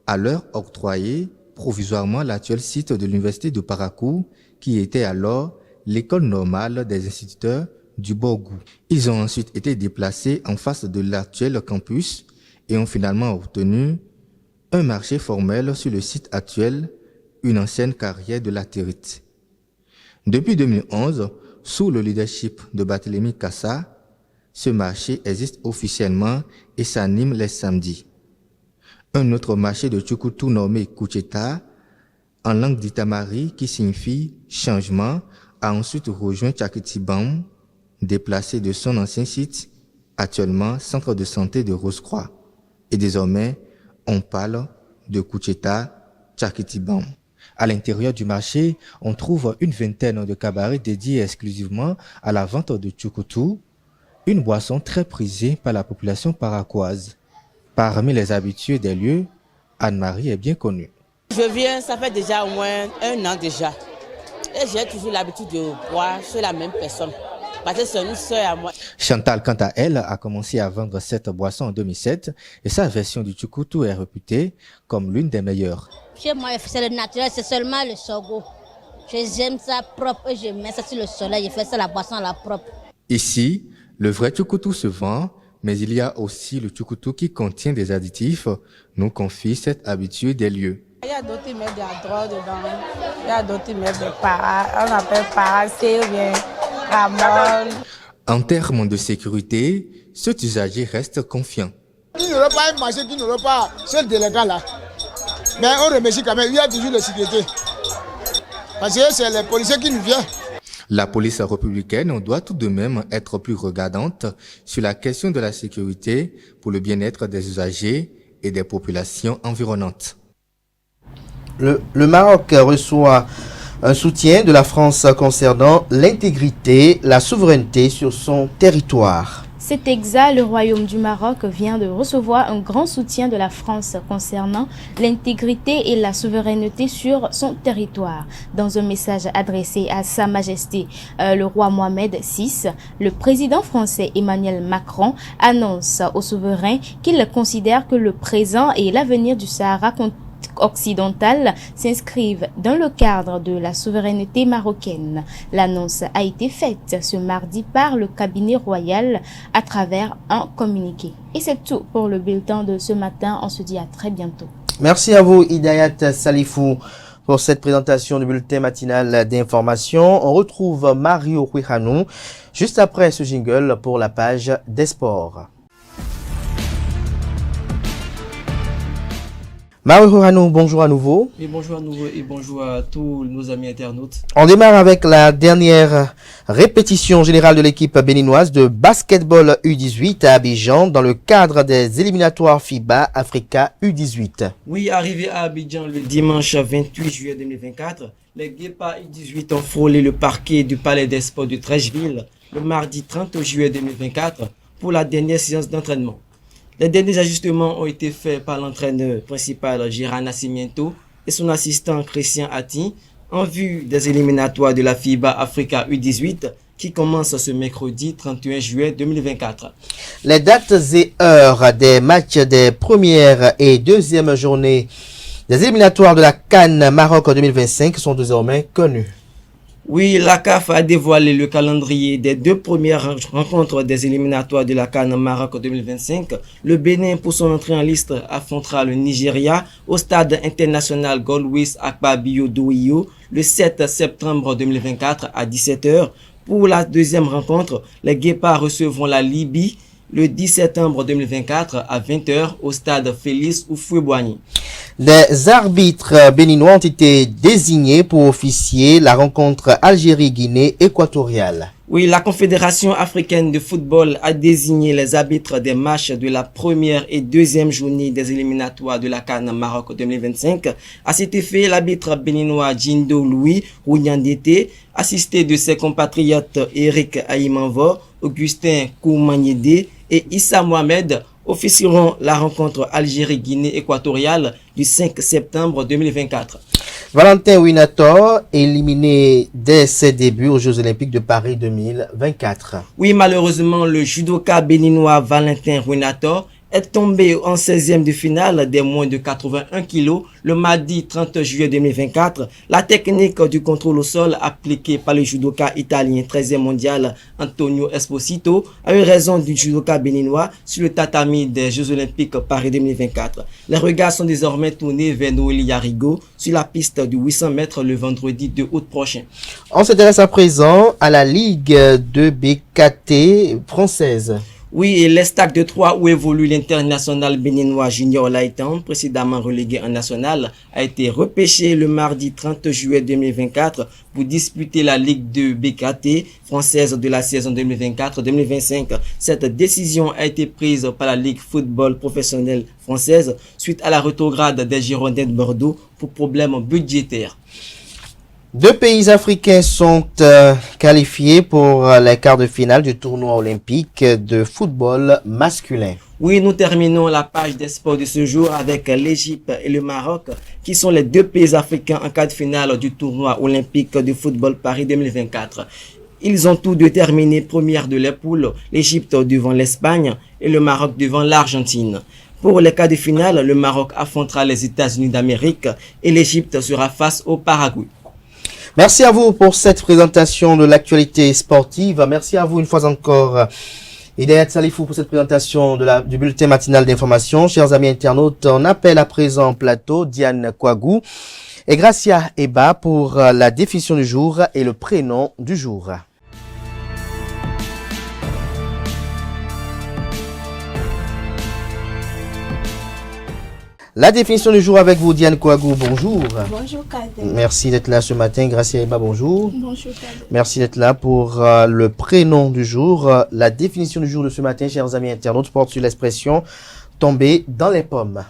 à leur octroyer provisoirement l'actuel site de l'université de Parakou, qui était alors l'école normale des instituteurs du Borgou. Ils ont ensuite été déplacés en face de l'actuel campus et ont finalement obtenu un marché formel sur le site actuel, une ancienne carrière de latérite. Depuis 2011, sous le leadership de Barthélemy Kassa, ce marché existe officiellement et s'anime les samedis. Un autre marché de Tchukutu nommé Kucheta, en langue d'itamari qui signifie changement, a ensuite rejoint Chakitibam, déplacé de son ancien site, actuellement centre de santé de Rose-Croix. Et désormais, on parle de Kucheta Chakitibam. À l'intérieur du marché, on trouve une vingtaine de cabarets dédiés exclusivement à la vente de Tchukutu, une boisson très prisée par la population paraquoise. Parmi les habitués des lieux, Anne-Marie est bien connue. Je viens, ça fait déjà au moins 1 an déjà. Et j'ai toujours l'habitude de boire chez la même personne. Parce que c'est une sœur à moi. Chantal, quant à elle, a commencé à vendre cette boisson en 2007 et sa version du Tchukutu est réputée comme l'une des meilleures. Chez moi, c'est le naturel, c'est seulement le sorgho. J'aime ça propre et je mets ça sur le soleil, je fais ça la boisson à la propre. Ici, le vrai Tchukutu se vend, mais il y a aussi le Tchukutu qui contient des additifs, nous confie cette habituée des lieux. Il y a d'autres qui mettent de la drogue dedans, il y a d'autres qui mettent des paras, on appelle paras, c'est bien ramol. En termes de sécurité, cet usager reste confiant. Il n'y aura pas un marché qui n'aura pas ce délégué là. Mais on remercie quand même, il y a toujours la sécurité. Parce que c'est les policiers qui nous viennent. La police républicaine doit tout de même être plus regardante sur la question de la sécurité pour le bien-être des usagers et des populations environnantes. Le Maroc reçoit un soutien de la France concernant l'intégrité, la souveraineté sur son territoire. C'est exact, le Royaume du Maroc vient de recevoir un grand soutien de la France concernant l'intégrité et la souveraineté sur son territoire. Dans un message adressé à Sa Majesté le roi Mohamed VI, le président français Emmanuel Macron annonce au souverain qu'il considère que le présent et l'avenir du Sahara occidentale s'inscrivent dans le cadre de la souveraineté marocaine. L'annonce a été faite ce mardi par le cabinet royal à travers un communiqué. Et c'est tout pour le bulletin de ce matin. On se dit à très bientôt. Merci à vous, Hidayat Salifou, pour cette présentation du bulletin matinal d'information. On retrouve Mario Huihanou juste après ce jingle pour la page des sports. Mario Huihanou, bonjour à nouveau. Et bonjour à nouveau et bonjour à tous nos amis internautes. On démarre avec la dernière répétition générale de l'équipe béninoise de basketball U18 à Abidjan dans le cadre des éliminatoires FIBA Africa U18. Oui, arrivé à Abidjan le dimanche 28 juillet 2024, les Guépards U18 ont frôlé le parquet du Palais des Sports de Trècheville le mardi 30 juillet 2024 pour la dernière séance d'entraînement. Les derniers ajustements ont été faits par l'entraîneur principal Gérard Nascimento et son assistant Christian Atti en vue des éliminatoires de la FIBA Africa U18 qui commence ce mercredi 31 juillet 2024. Les dates et heures des matchs des premières et deuxièmes journées des éliminatoires de la CAN Maroc 2025 sont désormais connues. Oui, la CAF a dévoilé le calendrier des deux premières rencontres des éliminatoires de la CAN Maroc 2025. Le Bénin, pour son entrée en liste, affrontera le Nigeria au stade international Goldwill Akpabio Douio le 7 septembre 2024 à 17h. Pour la deuxième rencontre, les Guépards recevront la Libye le 10 septembre 2024 à 20h au stade Félix Houphouët-Boigny. Des arbitres béninois ont été désignés pour officier la rencontre Algérie-Guinée équatoriale. Oui, la Confédération africaine de football a désigné les arbitres des matchs de la première et deuxième journée des éliminatoires de la CAN Maroc 2025. À cet effet, l'arbitre béninois Djindo Louis Rougnandete, assisté de ses compatriotes Eric Aïmanvo, Augustin Koumaniede et Issa Mohamed, officieront la rencontre Algérie-Guinée équatoriale du 5 septembre 2024. Valentin Winator, éliminé dès ses débuts aux Jeux Olympiques de Paris 2024. Oui, malheureusement, le judoka béninois Valentin Winator est tombé en 16e de finale des moins de 81 kg le mardi 30 juillet 2024. La technique du contrôle au sol appliquée par le judoka italien 13e mondial Antonio Esposito a eu raison du judoka béninois sur le tatami des Jeux Olympiques Paris 2024. Les regards sont désormais tournés vers Noélie Yarigo sur la piste du 800 mètres le vendredi 2 août prochain. On s'intéresse à présent à la Ligue de BKT française. Oui, et l'Estac de Troyes où évolue l'international béninois Junior Laïtan, précédemment relégué en national, a été repêché le mardi 30 juillet 2024 pour disputer la Ligue de BKT française de la saison 2024-2025. Cette décision a été prise par la Ligue football professionnelle française suite à la rétrograde des Girondins de Bordeaux pour problèmes budgétaires. 2 pays africains sont qualifiés pour les quarts de finale du tournoi olympique de football masculin. Oui, nous terminons la page des sports de ce jour avec l'Égypte et le Maroc, qui sont les 2 pays africains en quart de finale du tournoi olympique de football Paris 2024. Ils ont tous deux terminé première de les poules, l'Égypte devant l'Espagne et le Maroc devant l'Argentine. Pour les quarts de finale, le Maroc affrontera les États-Unis d'Amérique et l'Égypte sera face au Paraguay. Merci à vous pour cette présentation de l'actualité sportive. Merci à vous une fois encore, Hidayat Salifou, pour cette présentation du bulletin matinal d'information. Chers amis internautes, on appelle à présent en plateau Diane Kouagou et Gracia Eba pour la définition du jour et le prénom du jour. La définition du jour avec vous, Diane Kouagou, bonjour. Bonjour Kader. Merci d'être là ce matin. Gracia Eba, bonjour. Bonjour Kader. Merci d'être là pour le prénom du jour. La définition du jour de ce matin, chers amis internautes, porte sur l'expression tomber dans les pommes.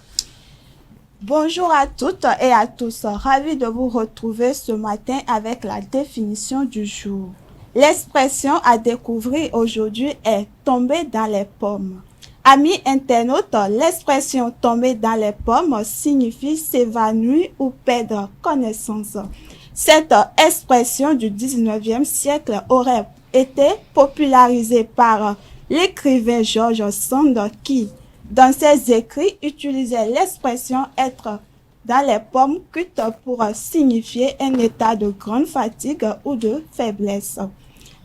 Bonjour à toutes et à tous. Ravi de vous retrouver ce matin avec la définition du jour. L'expression à découvrir aujourd'hui est tomber dans les pommes. Amis internautes, l'expression tomber dans les pommes signifie s'évanouir ou perdre connaissance. Cette expression du 19e siècle aurait été popularisée par l'écrivain George Sand qui, dans ses écrits, utilisait l'expression être dans les pommes cuites pour signifier un état de grande fatigue ou de faiblesse.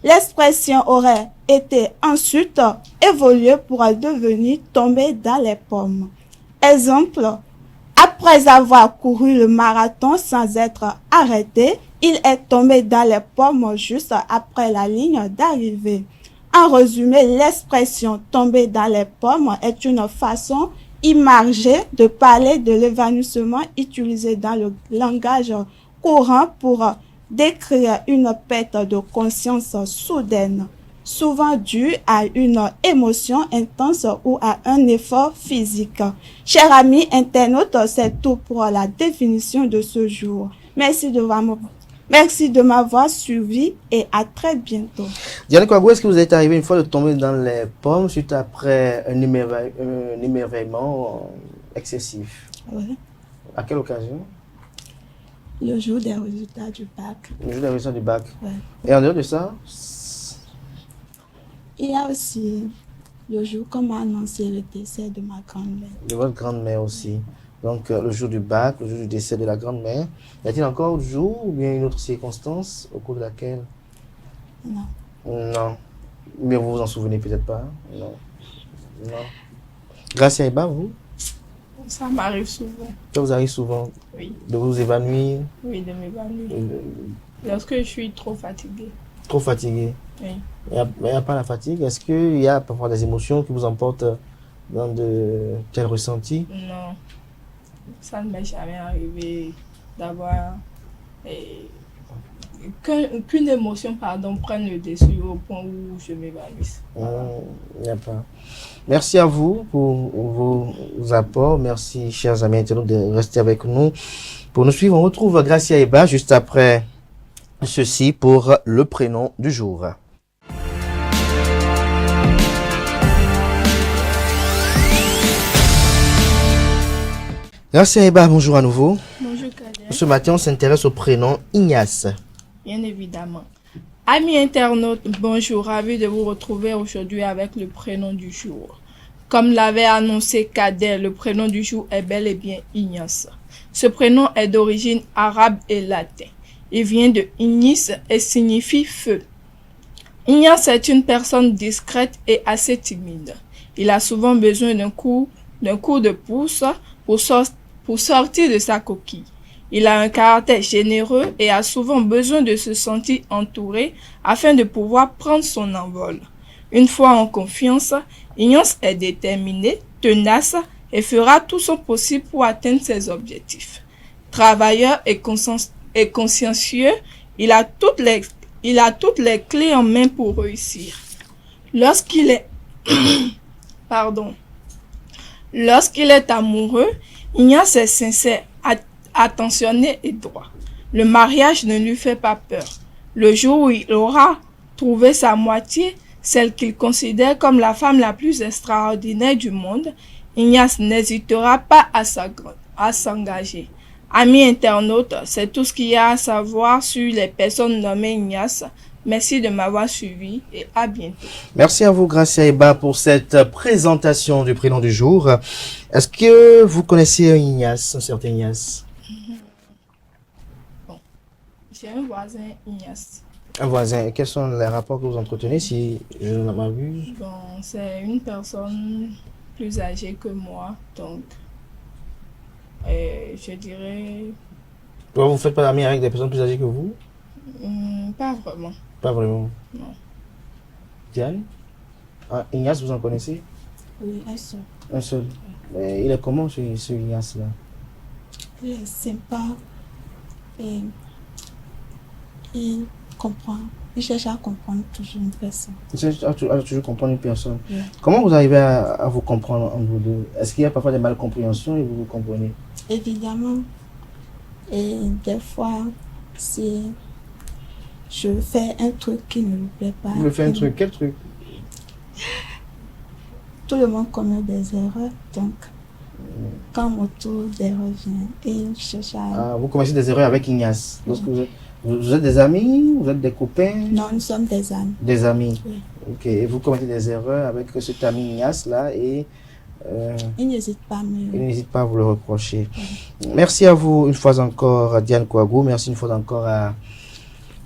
L'expression aurait été ensuite évoluée pour devenir tomber dans les pommes. Exemple, après avoir couru le marathon sans être arrêté, il est tombé dans les pommes juste après la ligne d'arrivée. En résumé, l'expression tomber dans les pommes est une façon imagée de parler de l'évanouissement utilisé dans le langage courant pour décrire une perte de conscience soudaine, souvent due à une émotion intense ou à un effort physique. Chers amis internautes, c'est tout pour la définition de ce jour. Merci de m'avoir suivi et à très bientôt. Diane Kouagou, est-ce que vous êtes arrivé une fois de tomber dans les pommes suite après un émerveillement excessif? Oui. À quelle occasion? Le jour des résultats du bac. Le jour des résultats du bac. Oui. Et en dehors de ça? Il y a aussi le jour qu'on m'a annoncé le décès de ma grand-mère. De votre grand-mère aussi. Donc, le jour du bac, le jour du décès de la grand-mère. Y a-t-il encore un jour ou bien une autre circonstance au cours de laquelle? Non. Non. Mais vous vous en souvenez peut-être pas? Non. Non. Gracia Eba, vous? Ça m'arrive souvent. Ça vous arrive souvent? Oui. De vous évanouir? Oui, de m'évanouir. Lorsque je suis trop fatiguée. Trop fatigué? Oui. Mais il n'y a pas la fatigue. Est-ce qu'il y a parfois des émotions qui vous emportent dans de tels ressentis? Non. Ça ne m'est jamais arrivé d'avoir qu'une émotion prenne le dessus au point où je m'évanouisse. Il n'y a pas. Merci à vous pour vos apports. Merci, chers amis internautes, de rester avec nous. Pour nous suivre, on retrouve Gracia Eba juste après ceci pour le prénom du jour. Gracia Eba, bonjour à nouveau. Bonjour Kader. Ce matin, on s'intéresse au prénom Ignace. Bien évidemment. Amis internautes, bonjour, ravi de vous retrouver aujourd'hui avec le prénom du jour. Comme l'avait annoncé Kader, le prénom du jour est bel et bien Ignace. Ce prénom est d'origine arabe et latin. Il vient de Ignis et signifie feu. Ignace est une personne discrète et assez timide. Il a souvent besoin d'un coup de pouce pour sortir de sa coquille. Il a un caractère généreux et a souvent besoin de se sentir entouré afin de pouvoir prendre son envol. Une fois en confiance, Ignace est déterminé, tenace et fera tout son possible pour atteindre ses objectifs. Travailleur et consciencieux, il a toutes les clés en main pour réussir. Lorsqu'il est amoureux, Ignace est sincère, attentionné et droit. Le mariage ne lui fait pas peur. Le jour où il aura trouvé sa moitié, celle qu'il considère comme la femme la plus extraordinaire du monde, Ignace n'hésitera pas à s'engager. Amis internautes, c'est tout ce qu'il y a à savoir sur les personnes nommées Ignace. Merci de m'avoir suivi et à bientôt. Merci à vous, Gracia Eba, pour cette présentation du prénom du jour. Est-ce que vous connaissez un Ignace, un certain Ignace? Bon, j'ai un voisin Ignace. Un voisin. Et quels sont les rapports que vous entretenez, si je ne m'abuse? Bon, c'est une personne plus âgée que moi, donc je dirais... Vous ne faites pas d'amis avec des personnes plus âgées que vous? Pas vraiment. Pas vraiment? Non. Diane? Ignace, vous en connaissez? Oui, un seul. Un seul. Il est comment ce Ignace-là? Il est sympa et il comprend. Il cherche à comprendre toujours une personne. Il cherche à toujours comprendre une personne. Oui. Comment vous arrivez à vous comprendre entre vous deux? Est-ce qu'il y a parfois des malcompréhensions et vous vous comprenez? Évidemment. Et des fois, si je fais un truc qui ne lui plaît pas. Vous me faites un truc? Quel truc? Tout le monde commet des erreurs, donc quand mon tour d'erreur vient, il cherche à... Vous commettez des erreurs avec Ignace. Lorsque vous êtes des amis? Vous êtes des copains? Non, nous sommes des amis. Des amis? Oui. Ok, et vous commettez des erreurs avec cet ami Ignace-là et... il n'hésite pas à me... Il n'hésite pas à vous le reprocher. Merci à vous une fois encore, Diane Kouagou. Merci une fois encore à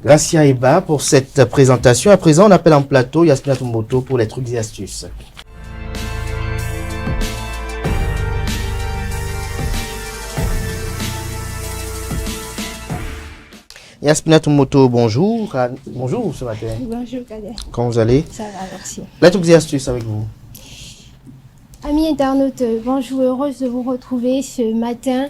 Gracia Eba pour cette présentation. À présent, on appelle en plateau Yasmina Tumboto pour les trucs et astuces. Yasmina Tumboto, bonjour. Bonjour ce matin. Bonjour Kader. Comment vous allez? Ça va, merci. Les trucs et astuces avec vous. Amis internautes, bonjour, heureuse de vous retrouver ce matin.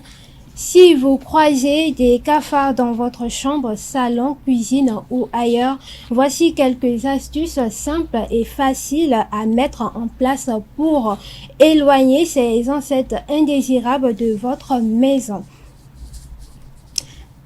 Si vous croisez des cafards dans votre chambre, salon, cuisine ou ailleurs, voici quelques astuces simples et faciles à mettre en place pour éloigner ces insectes indésirables de votre maison.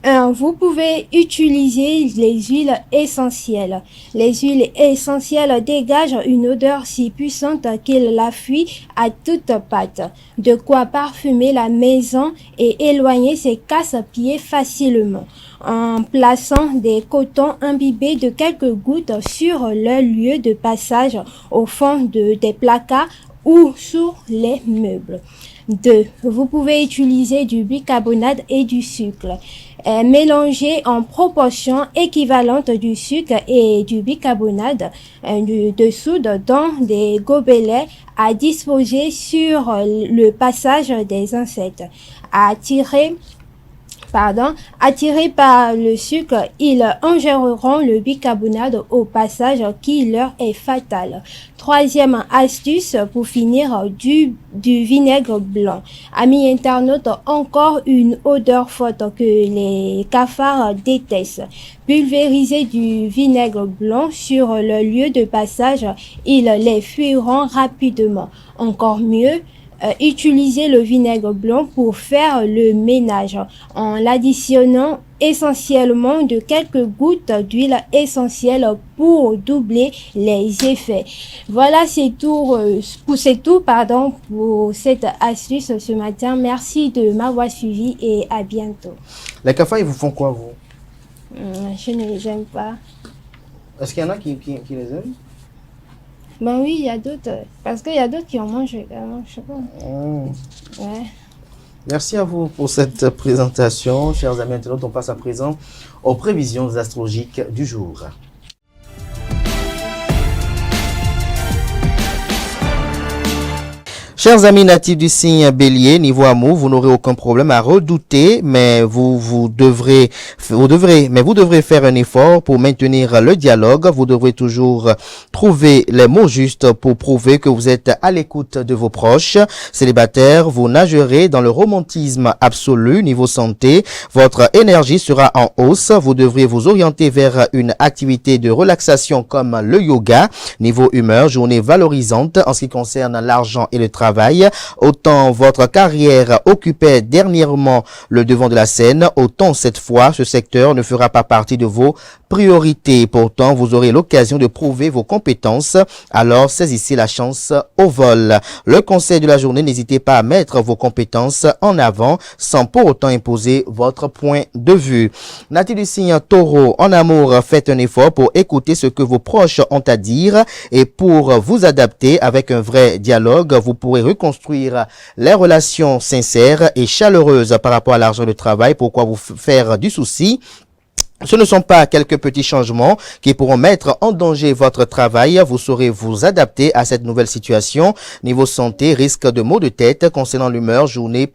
1. Vous pouvez utiliser les huiles essentielles. Les huiles essentielles dégagent une odeur si puissante qu'il la fuit à toute patte. De quoi parfumer la maison et éloigner ces casse-pieds facilement. En plaçant des cotons imbibés de quelques gouttes sur leur lieu de passage au fond des placards ou sur les meubles. 2. Vous pouvez utiliser du bicarbonate et du sucre. Mélangez en proportion équivalente du sucre et du bicarbonate de soude dans des gobelets à disposer sur le passage des insectes. Attirés par le sucre, ils ingéreront le bicarbonate au passage qui leur est fatal. 3e astuce pour finir, du vinaigre blanc. Amis internautes, encore une odeur forte que les cafards détestent. Pulvérisez du vinaigre blanc sur le lieu de passage, ils les fuiront rapidement. Encore mieux, utilisez le vinaigre blanc pour faire le ménage en l'additionnant essentiellement de quelques gouttes d'huile essentielle pour doubler les effets. Voilà, c'est tout pour cette astuce ce matin. Merci de m'avoir suivi et à bientôt. Les cafards, ils vous font quoi, vous? Je ne les aime pas. Est-ce qu'il y en a qui les aiment? Ben oui, il y a d'autres. Parce qu'il y a d'autres qui en mangent également, je sais pas. Ouais. Merci à vous pour cette présentation. Chers amis internautes, on passe à présent aux prévisions astrologiques du jour. Chers amis natifs du signe Bélier, niveau amour, vous n'aurez aucun problème à redouter, mais vous devrez faire un effort pour maintenir le dialogue. Vous devrez toujours trouver les mots justes pour prouver que vous êtes à l'écoute de vos proches. Célibataires, vous nagerez dans le romantisme absolu. Niveau santé, votre énergie sera en hausse. Vous devrez vous orienter vers une activité de relaxation comme le yoga. Niveau humeur, journée valorisante en ce qui concerne l'argent et le travail. Autant votre carrière occupait dernièrement le devant de la scène, autant cette fois ce secteur ne fera pas partie de vos priorités. Pourtant, vous aurez l'occasion de prouver vos compétences, alors saisissez la chance au vol. Le conseil de la journée, n'hésitez pas à mettre vos compétences en avant sans pour autant imposer votre point de vue. Natif du signe Taureau, en amour, faites un effort pour écouter ce que vos proches ont à dire et pour vous adapter avec un vrai dialogue, vous pourrez reconstruire les relations sincères et chaleureuses par rapport à l'argent de travail. Pourquoi vous faire du souci? Ce ne sont pas quelques petits changements qui pourront mettre en danger votre travail. Vous saurez vous adapter à cette nouvelle situation. Niveau santé, risque de maux de tête concernant l'humeur, journée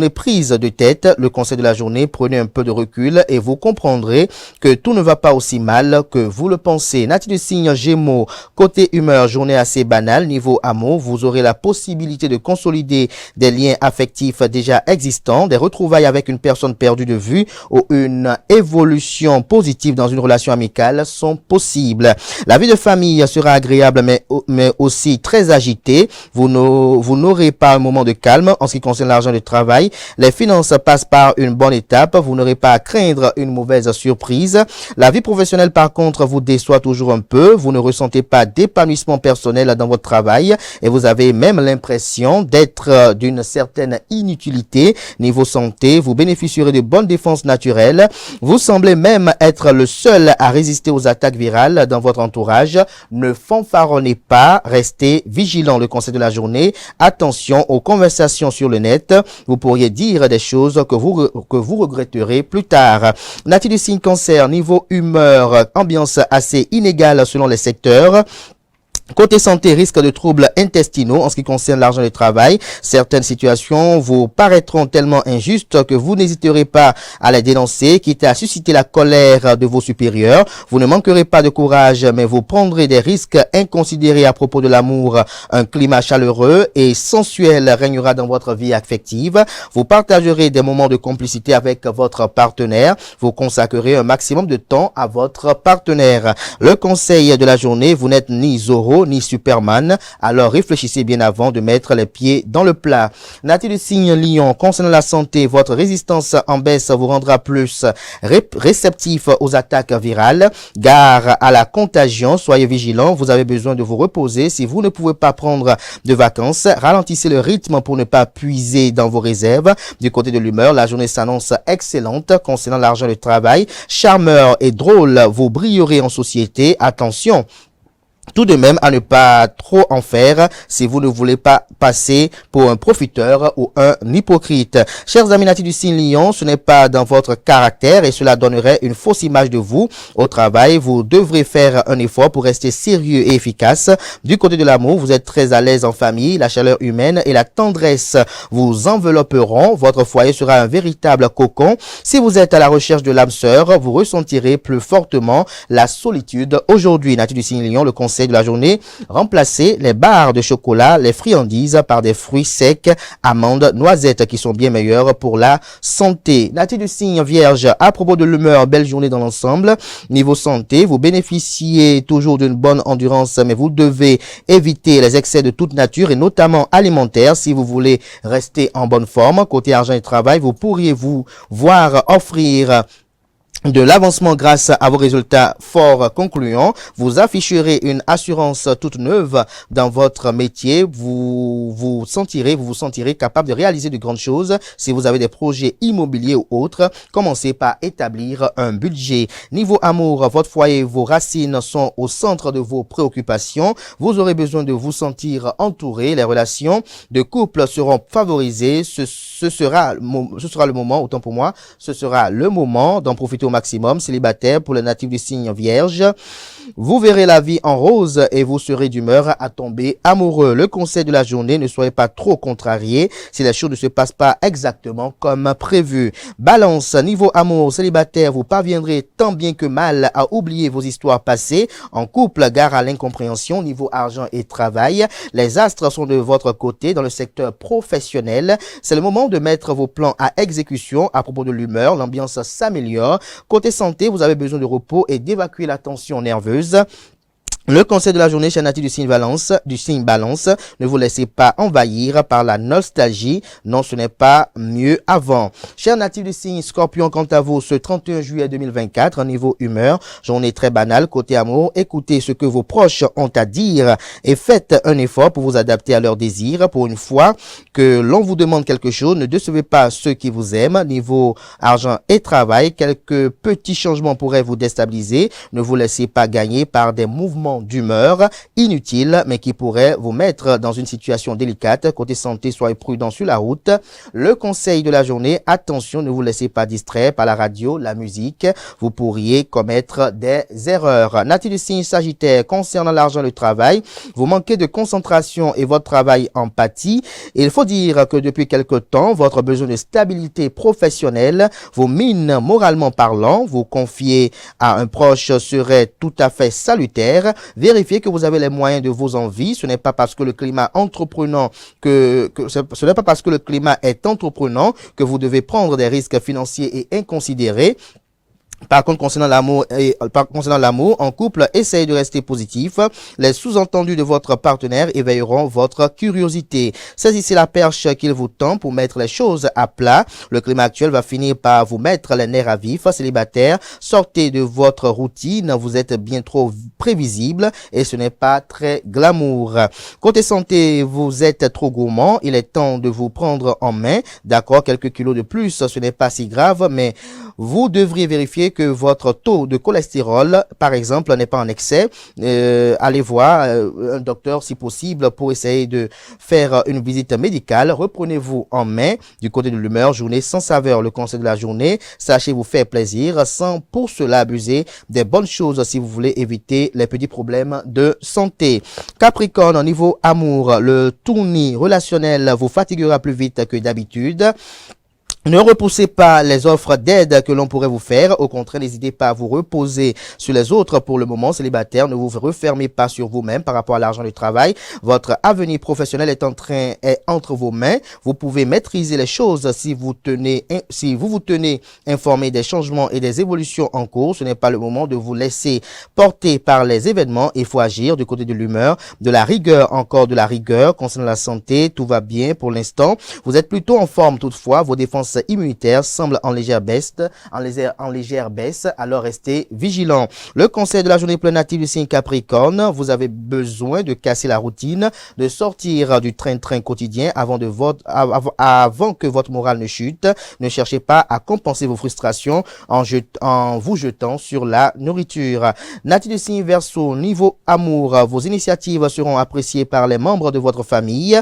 prise de tête. Le conseil de la journée, prenez un peu de recul et vous comprendrez que tout ne va pas aussi mal que vous le pensez. Natif du signe Gémeaux, côté humeur, journée assez banale. Niveau amour, vous aurez la possibilité de consolider des liens affectifs déjà existants, des retrouvailles avec une personne perdue de vue ou une évolution positive dans une relation amicale sont possibles. La vie de famille sera agréable mais aussi très agitée. Vous n'aurez pas un moment de calme en ce qui concerne l'argent de travail. Les finances passent par une bonne étape. Vous n'aurez pas à craindre une mauvaise surprise. La vie professionnelle par contre vous déçoit toujours un peu. Vous ne ressentez pas d'épanouissement personnel dans votre travail et vous avez même l'impression d'être d'une certaine inutilité. Niveau santé, vous bénéficierez de bonnes défenses naturelles. Vous semblez même être le seul à résister aux attaques virales dans votre entourage. Ne fanfaronnez pas, restez vigilant. Le conseil de la journée, attention aux conversations sur le net. Vous pourriez dire des choses que vous regretterez plus tard. Natif du signe Cancer, niveau humeur, ambiance assez inégale selon les secteurs. Côté santé, risque de troubles intestinaux en ce qui concerne l'argent de travail. Certaines situations vous paraîtront tellement injustes que vous n'hésiterez pas à les dénoncer, quitte à susciter la colère de vos supérieurs. Vous ne manquerez pas de courage, mais vous prendrez des risques inconsidérés à propos de l'amour. Un climat chaleureux et sensuel régnera dans votre vie affective. Vous partagerez des moments de complicité avec votre partenaire. Vous consacrerez un maximum de temps à votre partenaire. Le conseil de la journée, vous n'êtes ni Zorro ni Superman, alors réfléchissez bien avant de mettre les pieds dans le plat. Natif du signe Lion, concernant la santé, votre résistance en baisse vous rendra plus réceptif aux attaques virales. Gare à la contagion, soyez vigilants, vous avez besoin de vous reposer. Si vous ne pouvez pas prendre de vacances, ralentissez le rythme pour ne pas puiser dans vos réserves. Du côté de l'humeur, la journée s'annonce excellente. Concernant l'argent de travail, charmeur et drôle, vous brillerez en société. Attention tout de même à ne pas trop en faire si vous ne voulez pas passer pour un profiteur ou un hypocrite. Chers amis natifs du signe Lion, ce n'est pas dans votre caractère et cela donnerait une fausse image de vous. Au travail, vous devrez faire un effort pour rester sérieux et efficace. Du côté de l'amour, vous êtes très à l'aise en famille. La chaleur humaine et la tendresse vous envelopperont. Votre foyer sera un véritable cocon. Si vous êtes à la recherche de l'âme sœur, vous ressentirez plus fortement la solitude. Aujourd'hui, natifs du signe Lion, le conseil de la journée, remplacez les barres de chocolat, les friandises par des fruits secs, amandes, noisettes qui sont bien meilleures pour la santé. Natif du signe Vierge, à propos de l'humeur, belle journée dans l'ensemble. Niveau santé, vous bénéficiez toujours d'une bonne endurance, mais vous devez éviter les excès de toute nature et notamment alimentaires si vous voulez rester en bonne forme. Côté argent et travail, vous pourriez vous voir offrir de l'avancement grâce à vos résultats forts concluants. Vous afficherez une assurance toute neuve dans votre métier. Vous vous sentirez capable de réaliser de grandes choses. Si vous avez des projets immobiliers ou autres, commencez par établir un budget. Niveau amour, votre foyer, vos racines sont au centre de vos préoccupations. Vous aurez besoin de vous sentir entouré. Les relations de couple seront favorisées. Ce sera le moment, autant pour moi, ce sera le moment d'en profiter au maximum. Célibataire, pour les natifs du signe Vierge, vous verrez la vie en rose et vous serez d'humeur à tomber amoureux. Le conseil de la journée, ne soyez pas trop contrariés si les choses ne se passent pas exactement comme prévu. Balance, niveau amour, célibataire, vous parviendrez tant bien que mal à oublier vos histoires passées. En couple, gare à l'incompréhension. Niveau argent et travail, les astres sont de votre côté dans le secteur professionnel. C'est le moment de mettre vos plans à exécution. À propos de l'humeur, l'ambiance s'améliore. Côté santé, vous avez besoin de repos et d'évacuer la tension nerveuse. Le conseil de la journée chez natif du signe Balance, ne vous laissez pas envahir par la nostalgie. Non, ce n'est pas mieux avant. Cher natif du signe Scorpion, quant à vous, ce 31 juillet 2024, niveau humeur, journée très banale. Côté amour, écoutez ce que vos proches ont à dire et faites un effort pour vous adapter à leurs désirs. Pour une fois que l'on vous demande quelque chose, ne décevez pas ceux qui vous aiment. Niveau argent et travail, quelques petits changements pourraient vous déstabiliser. Ne vous laissez pas gagner par des mouvements changements d'humeur inutiles, mais qui pourraient vous mettre dans une situation délicate. Côté santé, soyez prudent sur la route. Le conseil de la journée, attention, ne vous laissez pas distraire par la radio, la musique. Vous pourriez commettre des erreurs. Natif du signe Sagittaire, concernant l'argent et le travail, vous manquez de concentration et votre travail en pâtit. Il faut dire que depuis quelque temps, votre besoin de stabilité professionnelle vous mine moralement parlant. Vous confier à un proche serait tout à fait salutaire. Vérifiez que vous avez les moyens de vos envies. Ce n'est pas parce que le climat entreprenant ce n'est pas parce que le climat est entreprenant que vous devez prendre des risques financiers et inconsidérés. Par contre, concernant l'amour, en couple, essayez de rester positif. Les sous-entendus de votre partenaire éveilleront votre curiosité. Saisissez la perche qu'il vous tend pour mettre les choses à plat. Le climat actuel va finir par vous mettre les nerfs à vif. Célibataire, sortez de votre routine. Vous êtes bien trop prévisible et ce n'est pas très glamour. Côté santé, vous êtes trop gourmand. Il est temps de vous prendre en main. D'accord, quelques kilos de plus, ce n'est pas si grave, mais vous devriez vérifier que votre taux de cholestérol, par exemple, n'est pas en excès. Allez voir un docteur si possible pour essayer de faire une visite médicale. Reprenez-vous en main. Du côté de l'humeur, journée sans saveur, le conseil de la journée. Sachez vous faire plaisir sans pour cela abuser des bonnes choses si vous voulez éviter les petits problèmes de santé. Capricorne, au niveau amour, le tournis relationnel vous fatiguera plus vite que d'habitude. Ne repoussez pas les offres d'aide que l'on pourrait vous faire. Au contraire, n'hésitez pas à vous reposer sur les autres pour le moment. Célibataire, ne vous refermez pas sur vous-même par rapport à l'argent du travail. Votre avenir professionnel est entre vos mains. Vous pouvez maîtriser les choses si vous vous tenez informé des changements et des évolutions en cours. Ce n'est pas le moment de vous laisser porter par les événements. Il faut agir du côté de l'humeur, de la rigueur, encore de la rigueur. Concernant la santé, tout va bien pour l'instant. Vous êtes plutôt en forme toutefois. Vos défenses immunitaire semble en légère baisse, alors restez vigilants. Le conseil de la journée pleine natif du signe Capricorne, vous avez besoin de casser la routine, de sortir du train-train quotidien avant que votre morale ne chute. Ne cherchez pas à compenser vos frustrations en vous jetant sur la nourriture. Natif du signe Verseau, niveau amour, vos initiatives seront appréciées par les membres de votre famille.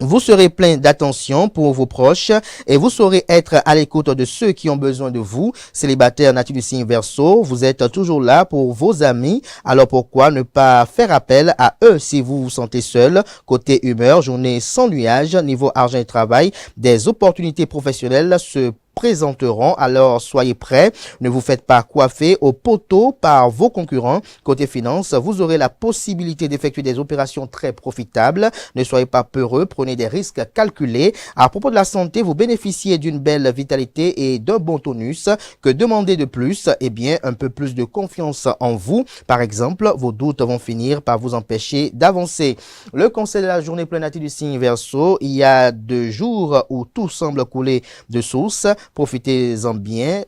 Vous serez plein d'attention pour vos proches et vous saurez être à l'écoute de ceux qui ont besoin de vous. Célibataire natif du signe Verseau, vous êtes toujours là pour vos amis. Alors pourquoi ne pas faire appel à eux si vous vous sentez seul? Côté humeur, journée sans nuages. Niveau argent et travail, des opportunités professionnelles se présenteront, alors soyez prêts. Ne vous faites pas coiffer au poteau par vos concurrents. Côté finance, vous aurez la possibilité d'effectuer des opérations très profitables. Ne soyez pas peureux, prenez des risques calculés. À propos de la santé, vous bénéficiez d'une belle vitalité et d'un bon tonus. Que demander de plus? Eh bien, un peu plus de confiance en vous. Par exemple, vos doutes vont finir par vous empêcher d'avancer. Le conseil de la journée pleine natif du signe Verseau, il y a 2 jours où tout semble couler de source. Profitez-en bien,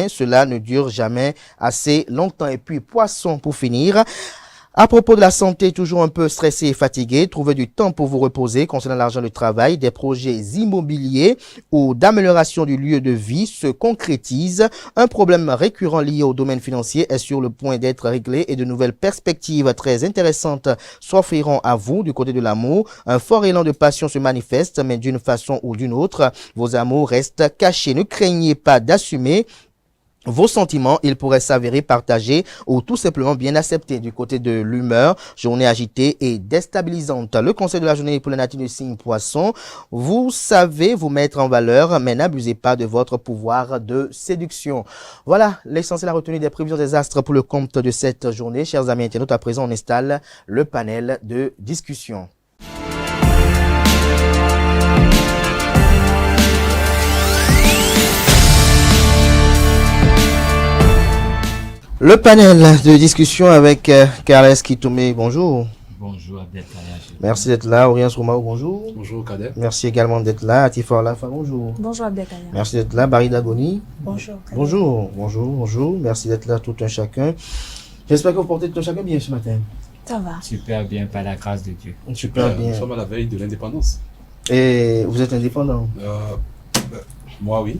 cela ne dure jamais assez longtemps. Et puis, Poisson, pour finir. À propos de la santé, toujours un peu stressé et fatigué, trouvez du temps pour vous reposer. Concernant l'argent du travail, des projets immobiliers ou d'amélioration du lieu de vie se concrétisent. Un problème récurrent lié au domaine financier est sur le point d'être réglé et de nouvelles perspectives très intéressantes s'offriront à vous. Du côté de l'amour, un fort élan de passion se manifeste, mais d'une façon ou d'une autre, vos amours restent cachés. Ne craignez pas d'assumer vos sentiments, ils pourraient s'avérer partagés ou tout simplement bien acceptés. Du côté de l'humeur, journée agitée et déstabilisante. Le conseil de la journée pour les natifs du signe Poisson, vous savez vous mettre en valeur, mais n'abusez pas de votre pouvoir de séduction. Voilà l'essentiel à retenir des prévisions des astres pour le compte de cette journée. Chers amis internautes, à présent on installe le panel de discussion. Le panel de discussion avec Carles Kitoumé, bonjour. Bonjour Abdelkader. Merci d'être là. Oriens Roumao, bonjour. Bonjour Kader. Merci également d'être là. Atifor Lafa, bonjour. Bonjour Abdelkader. Merci d'être là. Barry Dagoni. Bonjour. Bonjour. Merci d'être là tout un chacun. J'espère que vous portez tout un chacun bien ce matin. Ça va. Super bien, par la grâce de Dieu. Super bien. Nous sommes à la veille de l'indépendance. Et vous êtes indépendant? Moi, oui.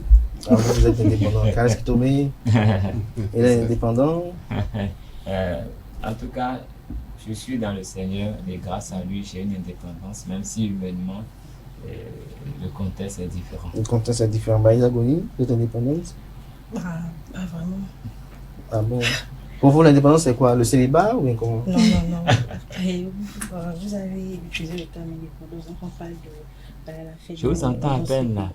Ah, vous êtes indépendant. Carles Kitoumé, il est indépendant. En tout cas, je suis dans le Seigneur et grâce à lui, j'ai une indépendance, même si humainement, le contexte est différent. Le contexte est différent. Maïsa Goni, vous êtes indépendante? Pas vraiment. Ah bon? Pour vous, l'indépendance, c'est quoi? Le célibat ou bien comment? Non. Et, vous avez utilisé le terme indépendance, donc on parle de la fête. Je vous entends à peine là.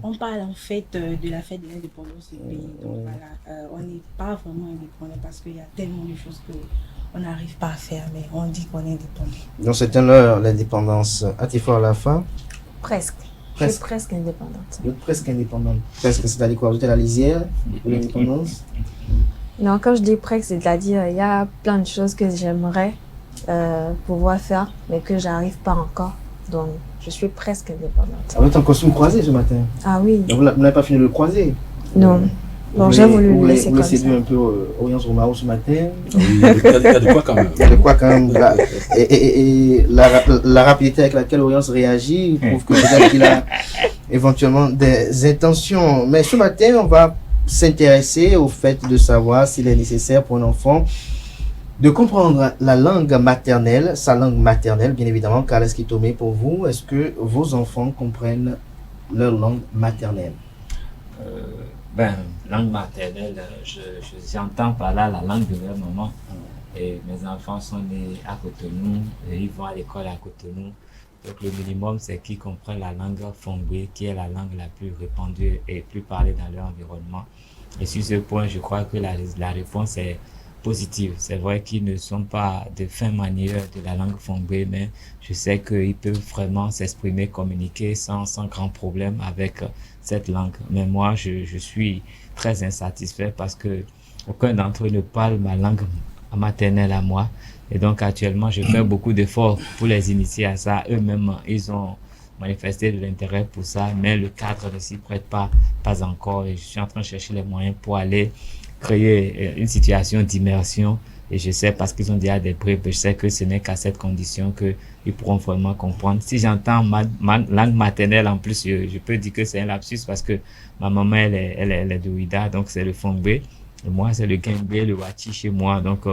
On parle en fait de la fête de l'indépendance du pays. Donc voilà, on n'est pas vraiment indépendant parce qu'il y a tellement de choses qu'on n'arrive pas à faire, mais on dit qu'on est indépendant. Donc c'est un leurre, l'indépendance. Atifa Alafa? Presque. Je suis presque indépendante. Vous êtes presque indépendante. Presque, c'est-à-dire quoi? Vous êtes à la lisière de l'indépendance? Non, quand je dis presque, c'est-à-dire il y a plein de choses que j'aimerais pouvoir faire, mais que j'arrive pas encore. Donc, je suis presque indépendante. Vous êtes en costume croisé ce matin? Ah oui. Donc, vous n'avez pas fini de le croiser? Non. Bon, j'ai voulu le laisser comme ça. Vous séduire un peu Orience Romao ce matin? Oui, il y a de quoi quand même. Il y a de quoi quand même. Et la rapidité avec laquelle Orience réagit prouve que peut-être qu'il a éventuellement des intentions. Mais ce matin, on va s'intéresser au fait de savoir s'il est nécessaire pour un enfant de comprendre la langue maternelle, sa langue maternelle, bien évidemment. Carles Kitome, pour vous, est-ce que vos enfants comprennent leur langue maternelle? Langue maternelle, j'entends par là la langue de leur maman. Et mes enfants sont nés à Cotonou, et ils vont à l'école à Cotonou. Donc le minimum, c'est qu'ils comprennent la langue Fongbe, qui est la langue la plus répandue et plus parlée dans leur environnement. Et sur ce point, je crois que la réponse est positive. C'est vrai qu'ils ne sont pas de fin manière de la langue Fongbe, mais je sais qu'ils peuvent vraiment s'exprimer, communiquer sans grand problème avec cette langue. Mais moi, je suis très insatisfait parce que aucun d'entre eux ne parle ma langue maternelle à moi. Et donc actuellement, je fais beaucoup d'efforts pour les initier à ça. Eux-mêmes, ils ont manifesté de l'intérêt pour ça, mais le cadre ne s'y prête pas encore. Et je suis en train de chercher les moyens pour aller créer une situation d'immersion. Et je sais, parce qu'ils ont déjà des bribes, je sais que ce n'est qu'à cette condition qu'ils pourront vraiment comprendre. Si j'entends ma langue maternelle, en plus, je peux dire que c'est un lapsus parce que ma maman, elle est de Ouida, donc c'est le Fongbe. Et moi, c'est le Gengbe, le Wachi chez moi. Donc,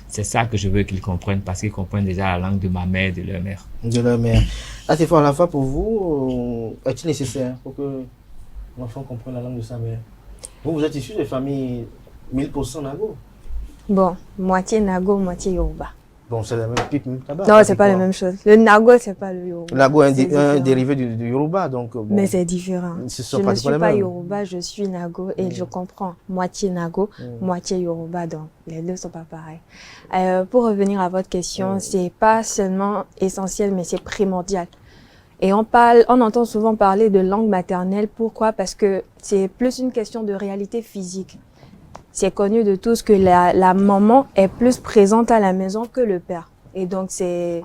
c'est ça que je veux qu'ils comprennent parce qu'ils comprennent déjà la langue de ma mère et de leur mère. De leur mère. Là, c'est fort à la fois pour vous. Est-il nécessaire pour que l'enfant comprenne la langue de sa mère? Vous êtes issu de familles 1000% Nago? Bon, moitié Nago, moitié Yoruba. Bon, c'est la même pipe. Non, c'est pas la même chose. Le Nago, c'est pas le Yoruba. Le Nago est un dérivé du Yoruba, donc bon. Mais c'est différent. Je ne suis pas Yoruba, je suis Nago et je comprends moitié Nago, moitié Yoruba, donc les deux sont pas pareils. Pour revenir à votre question, c'est pas seulement essentiel, mais c'est primordial. Et on entend souvent parler de langue maternelle. Pourquoi? Parce que c'est plus une question de réalité physique. C'est connu de tous que la maman est plus présente à la maison que le père. Et donc, c'est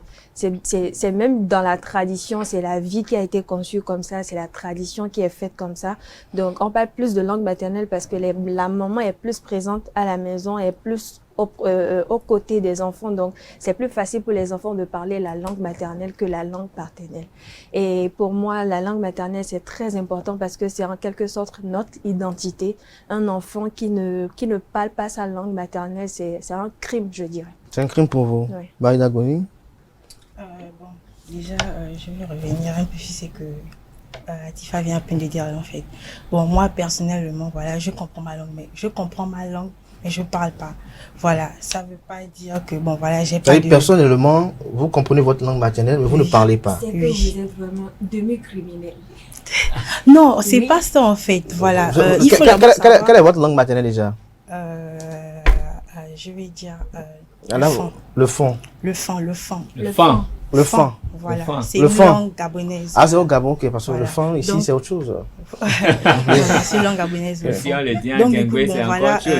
même dans la tradition, c'est la vie qui a été conçue comme ça, c'est la tradition qui est faite comme ça. Donc, on parle plus de langue maternelle parce que la maman est plus présente à la maison, est plus aux côtés des enfants. Donc, c'est plus facile pour les enfants de parler la langue maternelle que la langue paternelle. Et pour moi, la langue maternelle, c'est très important parce que c'est en quelque sorte notre identité. Un enfant qui ne parle pas sa langue maternelle, c'est un crime, je dirais. C'est un crime pour vous? Oui. Baïda Goni? Bon, déjà, je vais revenir un peu sur ce que Atifa vient à peine de dire en fait. Bon, moi, personnellement, voilà, je comprends ma langue, mais je parle pas. Voilà, ça veut pas dire que, bon, voilà, j'ai pas de... Personnellement, vous comprenez votre langue maternelle, mais vous ne parlez pas. C'est que vous êtes vraiment demi-criminel. Non, c'est pas ça en fait, voilà. Il faut quelle est votre langue maternelle déjà? Je vais dire... Le fond. Voilà, c'est une langue gabonaise. Ah, c'est au Gabon, ok, parce que le fond, ici, c'est autre chose. Voilà, c'est une langue gabonaise. Si on le dit en donc, Gengwe, c'est encore autre chose.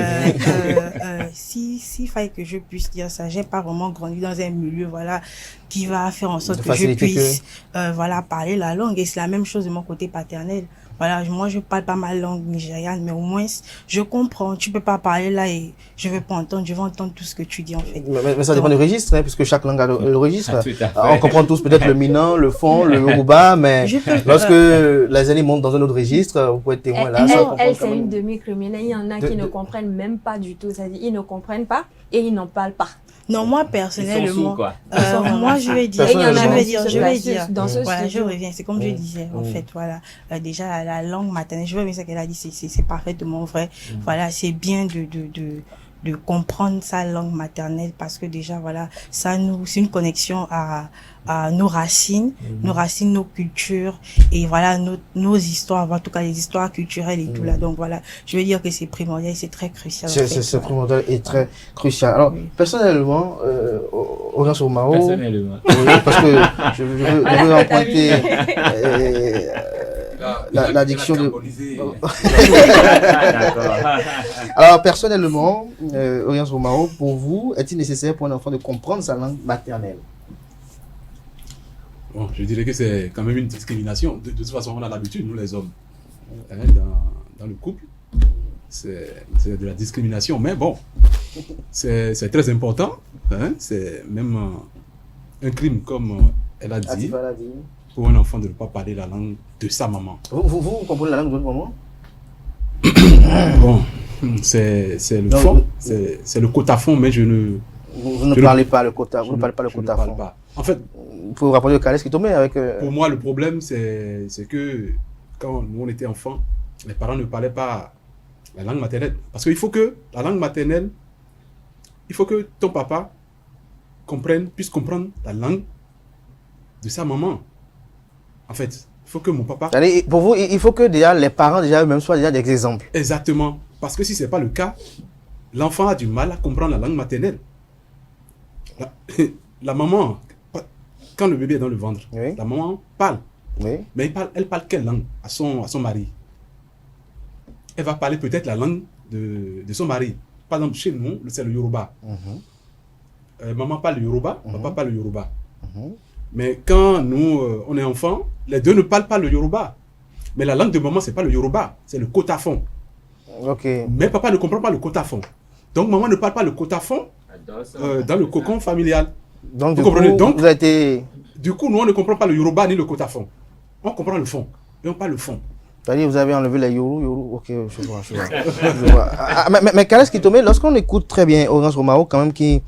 S'il fallait que je puisse dire ça, j'ai pas vraiment grandi dans un milieu, voilà, qui va faire en sorte que je puisse, voilà, parler la langue. Et c'est la même chose de mon côté paternel. voilà, moi je parle pas ma langue nigériane, mais au moins je comprends. Tu peux pas parler là et je veux pas entendre, je veux entendre tout ce que tu dis en fait. Mais ça dépend du registre, hein, puisque chaque langue a le registre. Ah, on comprend tous peut-être le Minan, le Fon, le Yoruba, mais lorsque les années montent dans un autre registre, vous pouvez être témoin là. Elle c'est une demi-criminelle. Il y en a qui ne comprennent même pas du tout. C'est-à-dire, ils ne comprennent pas et ils n'en parlent pas. Non, moi personnellement, Sourds, moi je vais dire, dans ce voilà, je studio. reviens, c'est comme je disais, en fait, voilà, déjà la langue maternelle, je reviens à ce qu'elle a dit, c'est parfaitement vrai, voilà, c'est bien de comprendre sa langue maternelle parce que déjà, voilà, c'est une connexion à nos racines, nos cultures et voilà, nos histoires, en tout cas les histoires culturelles et tout là. Donc voilà, je veux dire que c'est primordial, c'est très crucial. C'est primordial et très crucial. Alors, personnellement, Audience au Mao, personnellement. Oui, parce que je veux emprunter l'addiction de... Alors, personnellement, Audience au Mao, pour vous, est-il nécessaire pour un enfant de comprendre sa langue maternelle? Bon, je dirais que c'est quand même une discrimination. De toute façon, on a l'habitude, nous les hommes, hein, dans le couple, c'est de la discrimination. Mais bon, c'est très important. Hein, c'est même un crime, comme elle a dit, pour un enfant de ne pas parler la langue de sa maman. Vous comprenez la langue de votre maman? Bon, c'est le fond, c'est le quota-fond, mais je ne... Vous ne parlez pas le quota, vous ne parlez pas le quota-fond. En fait, pour rapporter le Calès qui tombait avec... Pour moi, le problème, c'est que quand nous, on était enfants, les parents ne parlaient pas la langue maternelle. Parce qu'il faut que la langue maternelle, il faut que ton papa puisse comprendre la langue de sa maman. En fait, il faut que mon papa... Pour vous, il faut que déjà les parents eux-mêmes soient déjà des exemples. Exactement. Parce que si ce n'est pas le cas, l'enfant a du mal à comprendre la langue maternelle. La maman, quand le bébé est dans le ventre, la maman parle. Mais elle parle quelle langue à son mari? Elle va parler peut-être la langue de son mari. Par exemple, chez nous, c'est le Yoruba. Maman parle le Yoruba, papa parle le Yoruba. Mais quand nous, on est enfants, les deux ne parlent pas le Yoruba. Mais la langue de maman, ce n'est pas le Yoruba, c'est le quota-fond. Mais papa ne comprend pas le quota-fond. Donc maman ne parle pas le quota-fond dans le cocon familial. Donc, du coup, nous, on ne comprend pas le Yoruba ni le quota-fond. On comprend le fond. Et on parle le fond. C'est-à-dire, vous avez enlevé les Yoru. Ok, je vois. Je vois. Mais Calès Kitome, lorsqu'on écoute très bien Audience au Mao, quand même, qui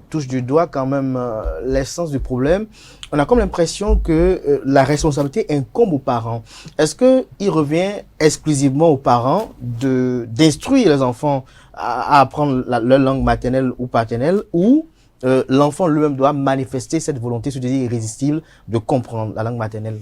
touche du doigt quand même l'essence du problème, on a comme l'impression que la responsabilité incombe aux parents. Est-ce qu'il revient exclusivement aux parents d'instruire les enfants à apprendre leur langue maternelle ou paternelle, ou l'enfant lui-même doit manifester cette volonté, ce désir irrésistible de comprendre la langue maternelle?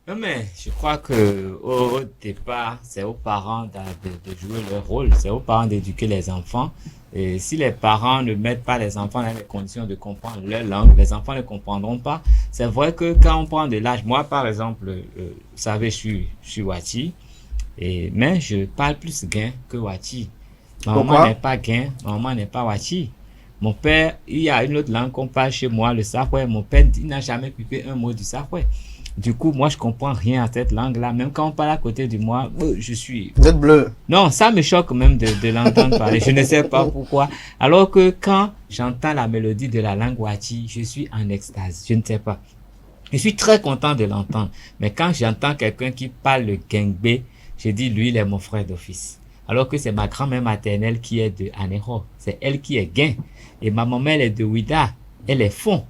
Non, mais je crois que au départ, c'est aux parents de jouer leur rôle, c'est aux parents d'éduquer les enfants. Et si les parents ne mettent pas les enfants dans les conditions de comprendre leur langue, les enfants ne comprendront pas. C'est vrai que quand on prend de l'âge, moi par exemple, vous savez, je suis Wati, mais je parle plus Guin que Wati. Ma maman n'est pas Guin, ma maman n'est pas Wati. Mon père, il y a une autre langue qu'on parle chez moi, le Sahwe. Mon père, il n'a jamais pipé un mot du Sahwe. Du coup, moi, je comprends rien à cette langue-là. Même quand on parle à côté de moi, je suis... Vous êtes bleu. Non, ça me choque même de l'entendre parler. Je ne sais pas pourquoi. Alors que quand j'entends la mélodie de la langue Wati, je suis en extase. Je ne sais pas. Je suis très content de l'entendre. Mais quand j'entends quelqu'un qui parle le Gengbe, je dis, lui, il est mon frère d'office. Alors que c'est ma grand-mère maternelle qui est de Anéro. C'est elle qui est Guin. Et ma maman, elle est de Ouida. Elle est Fon.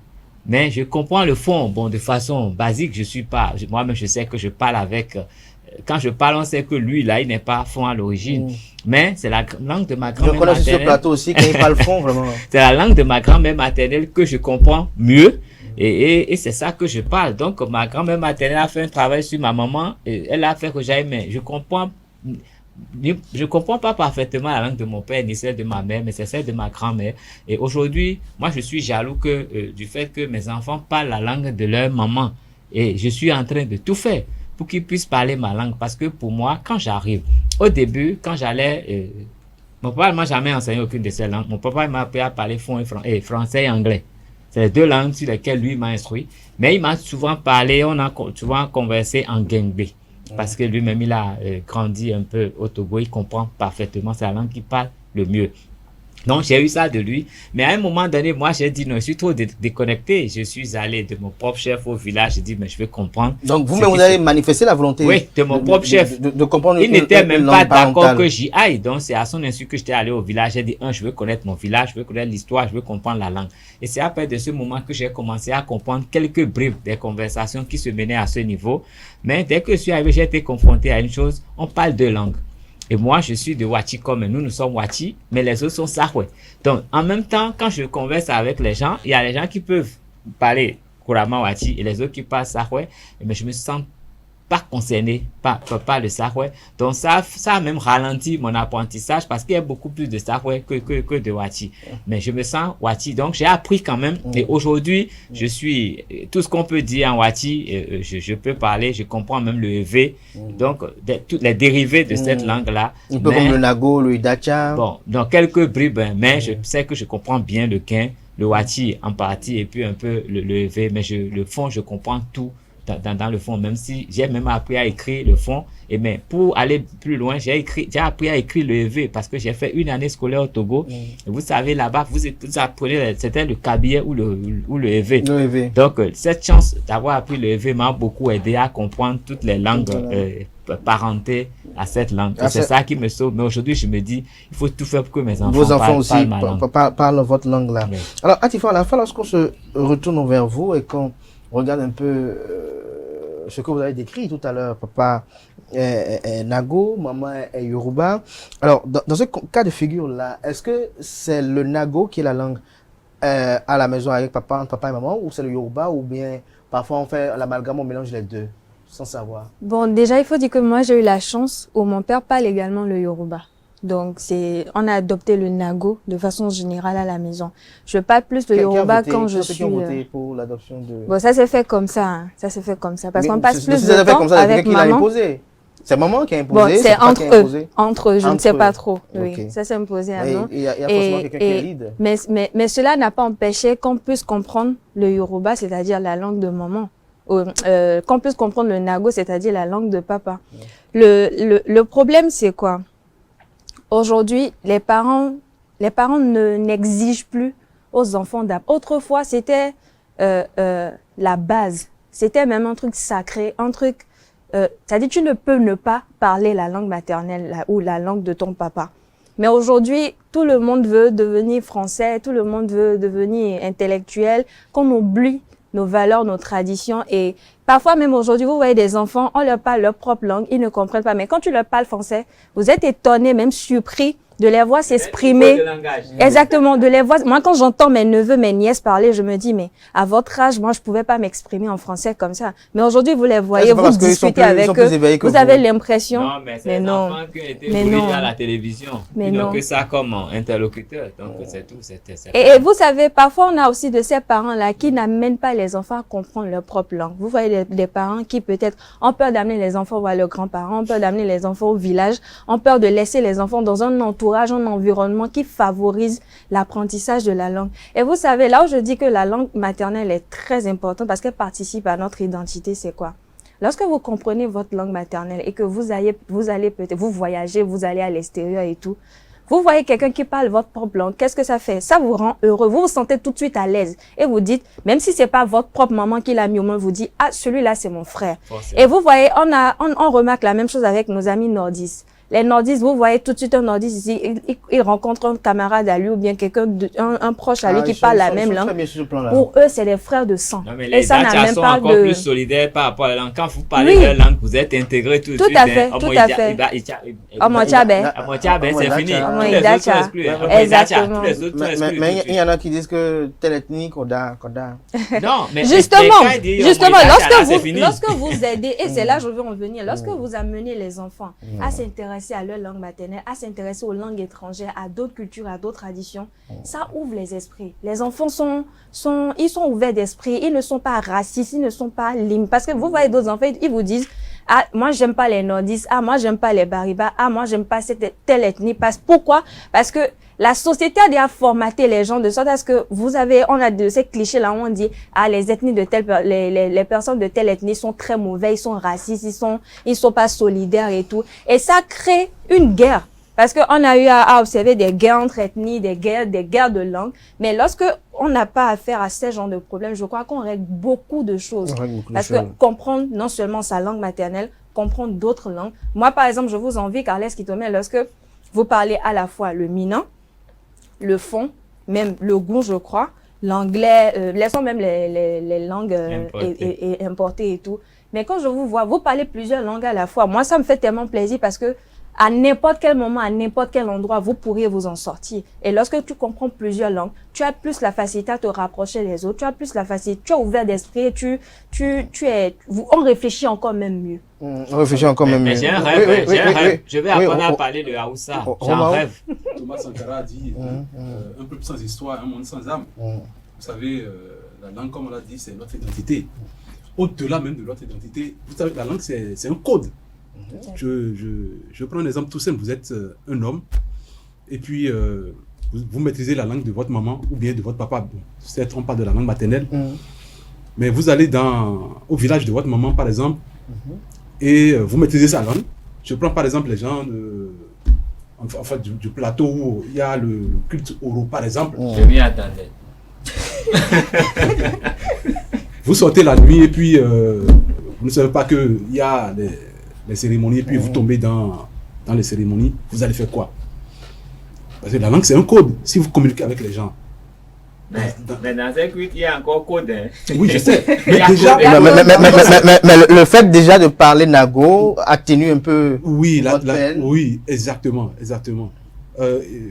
Mais je comprends le fond, bon, de façon basique, moi-même je sais que je parle avec, quand je parle, on sait que lui, là, il n'est pas Fon à l'origine. Mais c'est la langue de ma grand-mère maternelle. Je connais sur ce plateau aussi, quand il parle Fon, vraiment. C'est la langue de ma grand-mère maternelle que je comprends mieux. Et c'est ça que je parle. Donc, ma grand-mère maternelle a fait un travail sur ma maman, et elle a fait que j'aille, mais je comprends pas parfaitement la langue de mon père ni celle de ma mère, mais c'est celle de ma grand-mère. Et aujourd'hui, moi, je suis jaloux du fait que mes enfants parlent la langue de leur maman. Et je suis en train de tout faire pour qu'ils puissent parler ma langue. Parce que pour moi, quand j'arrive, au début, quand j'allais... mon papa ne m'a jamais enseigné aucune de ces langues. Mon papa m'a appris à parler français et anglais. C'est les deux langues sur lesquelles lui m'a instruit. Mais il m'a souvent parlé, on a souvent conversé en Gengbe. parce que lui-même, il a grandi un peu au Togo, il comprend parfaitement, c'est la langue qu'il parle le mieux. Donc, j'ai eu ça de lui. Mais à un moment donné, moi, j'ai dit non, je suis trop déconnecté. Je suis allé de mon propre chef au village. J'ai dit, mais je veux comprendre. Donc, vous-même, vous avez manifesté la volonté. Oui, de mon propre chef. De comprendre. Il n'était même pas d'accord que j'y aille. Donc, c'est à son insu que j'étais allé au village. J'ai dit, je veux connaître mon village, je veux connaître l'histoire, je veux comprendre la langue. Et c'est après de ce moment que j'ai commencé à comprendre quelques bribes des conversations qui se menaient à ce niveau. Mais dès que je suis arrivé, j'ai été confronté à une chose. On parle deux langues. Et moi, je suis de Wachi comme nous sommes Wachi, mais les autres sont Sahwe. Donc, en même temps, quand je converse avec les gens, il y a les gens qui peuvent parler couramment Wachi et les autres qui parlent Sahwe, mais je me sens pas concerné par le Sahwe. Donc, ça a même ralenti mon apprentissage parce qu'il y a beaucoup plus de Sahwe que de Wachi. Mais je me sens Wachi. Donc, j'ai appris quand même. Et aujourd'hui, je suis, tout ce qu'on peut dire en Wachi, je peux parler, je comprends même le EV. Donc, toutes les dérivés de cette langue-là. Un peu comme le Nago, le Idacha. Bon, donc quelques bribes, mais je sais que je comprends bien le Kin, le Wachi en partie et puis un peu le EV. Mais le fond, je comprends tout. Dans le fond, même si j'ai même appris à écrire le fond, mais pour aller plus loin, j'ai appris à écrire le EV parce que j'ai fait une année scolaire au Togo. Et vous savez, là-bas, vous apprenez, c'était le cabier ou le EV. Donc, cette chance d'avoir appris le EV m'a beaucoup aidé à comprendre toutes les langues parentées à cette langue. C'est ça qui me sauve. Mais aujourd'hui, je me dis, il faut tout faire pour que mes enfants vos enfants aussi parlent votre langue là. Oui. Alors, Atifa, à la fin, lorsqu'on se retourne vers vous et qu'on regarde un peu ce que vous avez décrit tout à l'heure, papa est Nago, maman est Yoruba. Alors, dans ce cas de figure-là, est-ce que c'est le Nago qui est la langue à la maison avec papa et maman, ou c'est le Yoruba, ou bien parfois on fait l'amalgame, on mélange les deux, sans savoir? Bon, déjà, il faut dire que moi, j'ai eu la chance où mon père parle également le Yoruba. Donc, on a adopté le Nago de façon générale à la maison. Je parle plus le Yoruba quand je suis... Qui ont voté pour l'adoption de... Bon, ça s'est fait comme ça. Hein. Ça s'est fait comme ça. Parce qu'on passe plus de temps avec maman. C'est maman qui a imposé? Bon, c'est entre eux. Entre eux, je ne sais pas trop. Oui, okay. Ça s'est imposé à nous. Il y a forcément quelqu'un qui est lead. Mais cela n'a pas empêché qu'on puisse comprendre le Yoruba, c'est-à-dire la langue de maman. Qu'on puisse comprendre le Nago, c'est-à-dire la langue de papa. Le problème, c'est quoi? Aujourd'hui, les parents n'exigent plus aux enfants d'apprendre. Autrefois, c'était la base. C'était même un truc sacré, un truc... c'est-à-dire, tu ne peux ne pas parler la langue maternelle ou la langue de ton papa. Mais aujourd'hui, tout le monde veut devenir français, tout le monde veut devenir intellectuel, qu'on oublie nos valeurs, nos traditions. Et parfois, même aujourd'hui, vous voyez des enfants, on leur parle leur propre langue, ils ne comprennent pas. Mais quand tu leur parles français, vous êtes étonnés, même surpris de les voir s'exprimer. Exactement, de les voir. Moi, quand j'entends mes neveux, mes nièces parler, je me dis, mais à votre âge, moi, je pouvais pas m'exprimer en français comme ça. Mais aujourd'hui, vous les voyez, vous discutez avec eux, vous avez l'impression. Non, mais c'est un enfant qui a été brillé à la télévision. Mais non. Que ça comme interlocuteur. Donc, c'est tout. Et vous savez, parfois, on a aussi de ces parents-là qui n'amènent pas les enfants à comprendre leur propre langue. Vous voyez des parents qui peut-être ont peur d'amener les enfants voir leurs grands-parents, ont peur d'amener les enfants au village, ont peur de laisser les enfants dans un entourage, un environnement qui favorise l'apprentissage de la langue. Et vous savez, là où je dis que la langue maternelle est très importante parce qu'elle participe à notre identité, c'est quoi? Lorsque vous comprenez votre langue maternelle et que vous allez peut-être, vous voyagez, vous allez à l'extérieur et tout, vous voyez quelqu'un qui parle votre propre langue, qu'est-ce que ça fait? Ça vous rend heureux, vous vous sentez tout de suite à l'aise. Et vous dites, même si c'est pas votre propre maman qui l'a mis au monde, vous dites, ah, celui-là, c'est mon frère. Et vous voyez, on remarque la même chose avec nos amis nordistes. Les nordistes, vous voyez tout de suite un nordiste ici, il rencontre un camarade à lui ou bien quelqu'un, un proche à lui qui parle la même langue. Pour eux, c'est des frères de sang. Non, mais les Dacha sont encore plus solidaires par rapport à la langue. Quand vous parlez leur langue, vous êtes intégrés tout de suite. Tout à fait, tout à fait. C'est fini. Exactement. Mais il y en a qui disent que telle ethnie, Koda. Non, mais justement, lorsque vous aidez, et c'est là je veux en venir, lorsque vous amenez les enfants à s'intéresser à leur langue maternelle, à s'intéresser aux langues étrangères, à d'autres cultures, à d'autres traditions, ça ouvre les esprits. Les enfants ils sont ouverts d'esprit, ils ne sont pas racistes, ils ne sont pas limes. Parce que vous voyez d'autres enfants, ils vous disent, ah, moi j'aime pas les nordistes, ah, moi j'aime pas les bariba, ah, moi j'aime pas cette telle ethnie. Pourquoi? Parce que la société a déjà formaté les gens de sorte à ce que on a de ces clichés là où on dit, les ethnies de les personnes de telle ethnie sont très mauvais, ils sont racistes, ils sont pas solidaires et tout. Et ça crée une guerre. Parce qu'on a eu à observer des guerres entre ethnies, des guerres de langue. Mais lorsque on n'a pas affaire à ce genre de problème, je crois qu'on règle beaucoup de choses. Parce que comprendre non seulement sa langue maternelle, comprendre d'autres langues. Moi, par exemple, je vous envie, Carles Kitomé, lorsque vous parlez à la fois le minant, le fon, même le goût, je crois, l'anglais, laissons même les langues importées et tout. Mais quand je vous vois, vous parlez plusieurs langues à la fois. Moi, ça me fait tellement plaisir parce que à n'importe quel moment, à n'importe quel endroit, vous pourriez vous en sortir. Et lorsque tu comprends plusieurs langues, tu as plus la facilité à te rapprocher des autres, tu as plus la facilité, tu es ouvert d'esprit, on réfléchit encore même mieux. On réfléchit encore même mieux. J'ai un rêve, je vais apprendre à parler le Haoussa. J'ai un rêve. Thomas Sankara a dit, un peuple sans histoire, un monde sans âme. Vous savez, la langue, comme on l'a dit, c'est notre identité. Au-delà même de notre identité, vous savez, la langue, c'est un code. Je prends un exemple tout simple. Vous êtes un homme et puis vous maîtrisez la langue de votre maman ou bien de votre papa. Certes, on parle de la langue maternelle, mais vous allez au village de votre maman, par exemple, et vous maîtrisez sa langue. Je prends par exemple les gens du plateau où il y a le culte oro, par exemple. Je m'y attendais. Vous sortez la nuit et puis vous ne savez pas qu'il y a les cérémonies, et puis vous tombez dans les cérémonies, vous allez faire quoi? Parce que la langue, c'est un code, si vous communiquez avec les gens. Mais dans un culte, il y a encore code. Hein. Oui, je sais. Mais le fait déjà de parler Nago atténue un peu. Oui, oui, exactement.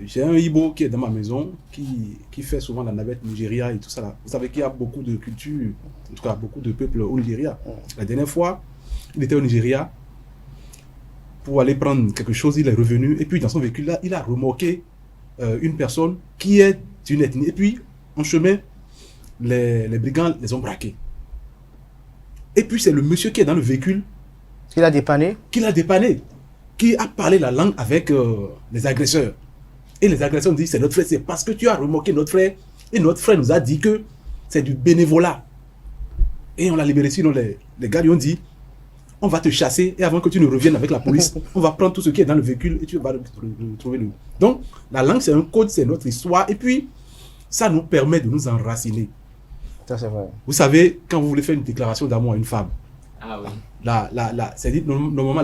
J'ai un Ibo qui est dans ma maison, qui fait souvent la navette Nigeria et tout ça. Là. Vous savez qu'il y a beaucoup de cultures, en tout cas beaucoup de peuples au Nigeria. La dernière fois, il était au Nigeria pour aller prendre quelque chose, il est revenu, et puis dans son véhicule là, il a remorqué une personne qui est d'une ethnie, et puis en chemin, les brigands les ont braqués. Et puis c'est le monsieur qui est dans le véhicule qui l'a dépanné, qui a parlé la langue avec les agresseurs. Et les agresseurs ont dit, c'est notre frère, c'est parce que tu as remorqué notre frère, et notre frère nous a dit que c'est du bénévolat. Et on l'a libéré, sinon les gars lui ont dit, on va te chasser et avant que tu ne reviennes avec la police, on va prendre tout ce qui est dans le véhicule et tu vas trouver le. Donc, la langue, c'est un code, c'est notre histoire. Et puis, ça nous permet de nous enraciner. Ça, c'est vrai. Vous savez, quand vous voulez faire une déclaration d'amour à une femme, c'est-à-dire, normalement,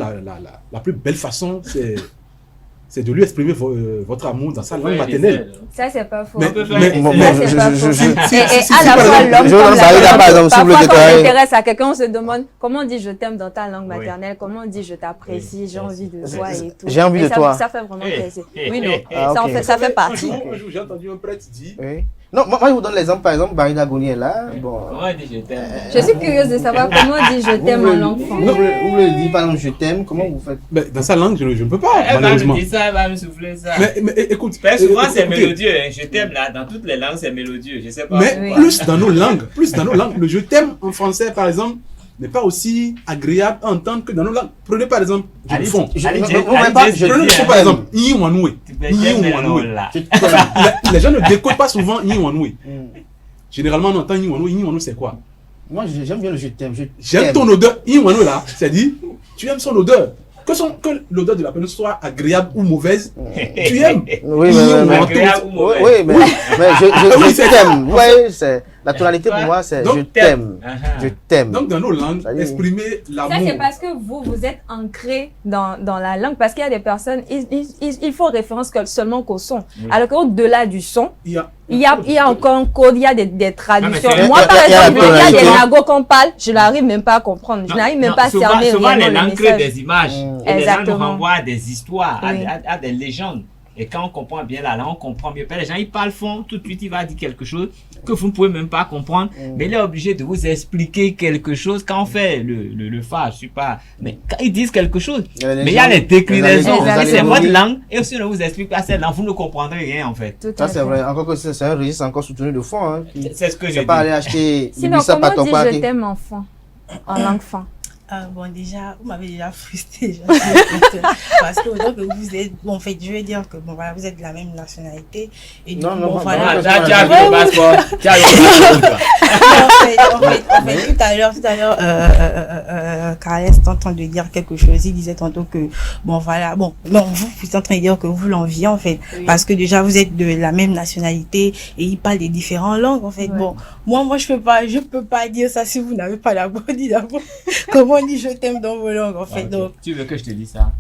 la plus belle façon, c'est de lui exprimer votre amour dans sa langue maternelle. Ça, c'est pas faux. Mais ça, c'est pas faux. Si, à la fois, l'homme comme la femme, parfois, quand on s'intéresse à quelqu'un, on se demande comment on dit je t'aime dans ta langue maternelle, comment on dit je t'apprécie, j'ai envie de toi et tout. J'ai envie de toi. Ça fait vraiment plaisir. Oui, non, ça fait partie. Un jour, j'ai entendu un prêtre dire... Non, moi je vous donne l'exemple, par exemple, Barida Goni est là. Bon. Comment on dit je t'aime? Je suis curieuse de savoir comment on dit je t'aime en langue française. Vous le dites par exemple je t'aime, comment vous faites? Dans sa langue, je ne peux pas, malheureusement. Elle va me dire ça, elle va me souffler ça. Mais écoute. Souvent c'est mélodieux, hein. Je t'aime là, dans toutes les langues c'est mélodieux, je sais pas. Mais plus dans nos langues, le je t'aime en français par exemple, n'est pas aussi agréable à entendre que dans nos langues. Prenez par exemple le fond. Prenez le fond par exemple, Yiwanoué. Les gens ne décodent pas souvent Yiwanoué. Généralement on entend Yiwanoué. Yiwanoué c'est quoi? Moi j'aime bien le je t'aime. J'aime ton odeur. Yiwanoué là, c'est-à-dire tu aimes son odeur. Que l'odeur de la personne soit agréable ou mauvaise, tu aimes. Oui, mais agréable ou mauvaise. Oui, mais je t'aime. Oui, c'est la tonalité pour moi, c'est je t'aime. Je t'aime. Donc dans nos langues, exprimer l'amour. Ça c'est parce que vous êtes ancré dans la langue, parce qu'il y a des personnes, ils font référence seulement qu'au son. Alors qu'au-delà du son, il y a encore un code, il y a des traductions. Moi par exemple, il y a des nagos qu'on parle, je n'arrive même pas à comprendre. Je n'arrive même pas à cerner souvent les langues créent message. des images. Et les langues nous renvoient à des histoires, à des légendes. Et quand on comprend bien la langue, on comprend mieux. Les gens, ils parlent fond, tout de suite, il va dire quelque chose que vous ne pouvez même pas comprendre. Mais il est obligé de vous expliquer quelque chose. Quand on fait le phare, je suis pas... Mais quand ils disent quelque chose, mais il y a les déclinaisons. C'est votre langue. Et aussi, on ne vous explique pas cette langue. Vous ne comprendrez rien, en fait. Ça, c'est vrai. Encore que c'est un registre encore soutenu de fond. Hein, c'est ce que j'ai dit. pas aller acheter sinon, comment on dit je t'aime en langue fan? Bon, déjà, vous m'avez déjà frustré. Parce que autant que vous êtes, bon, en fait, je vais dire que bon, voilà, vous êtes de la même nationalité. Et non, bon, non, voilà. tu as vu le passeport. Tu as le passeport. En fait, tout à l'heure, Carles est en train de dire quelque chose. Il disait tantôt que, bon, voilà, bon, non, vous êtes en train de dire que vous l'enviez, en fait. Oui. Parce que déjà, vous êtes de la même nationalité et il parle des différentes langues, en fait. Ouais. Bon, moi, je peux pas dire ça si vous n'avez pas la bonne idée d'abord. Comment on dit je t'aime dans vos langues, en fait. Donc, tu veux que je te dise ça?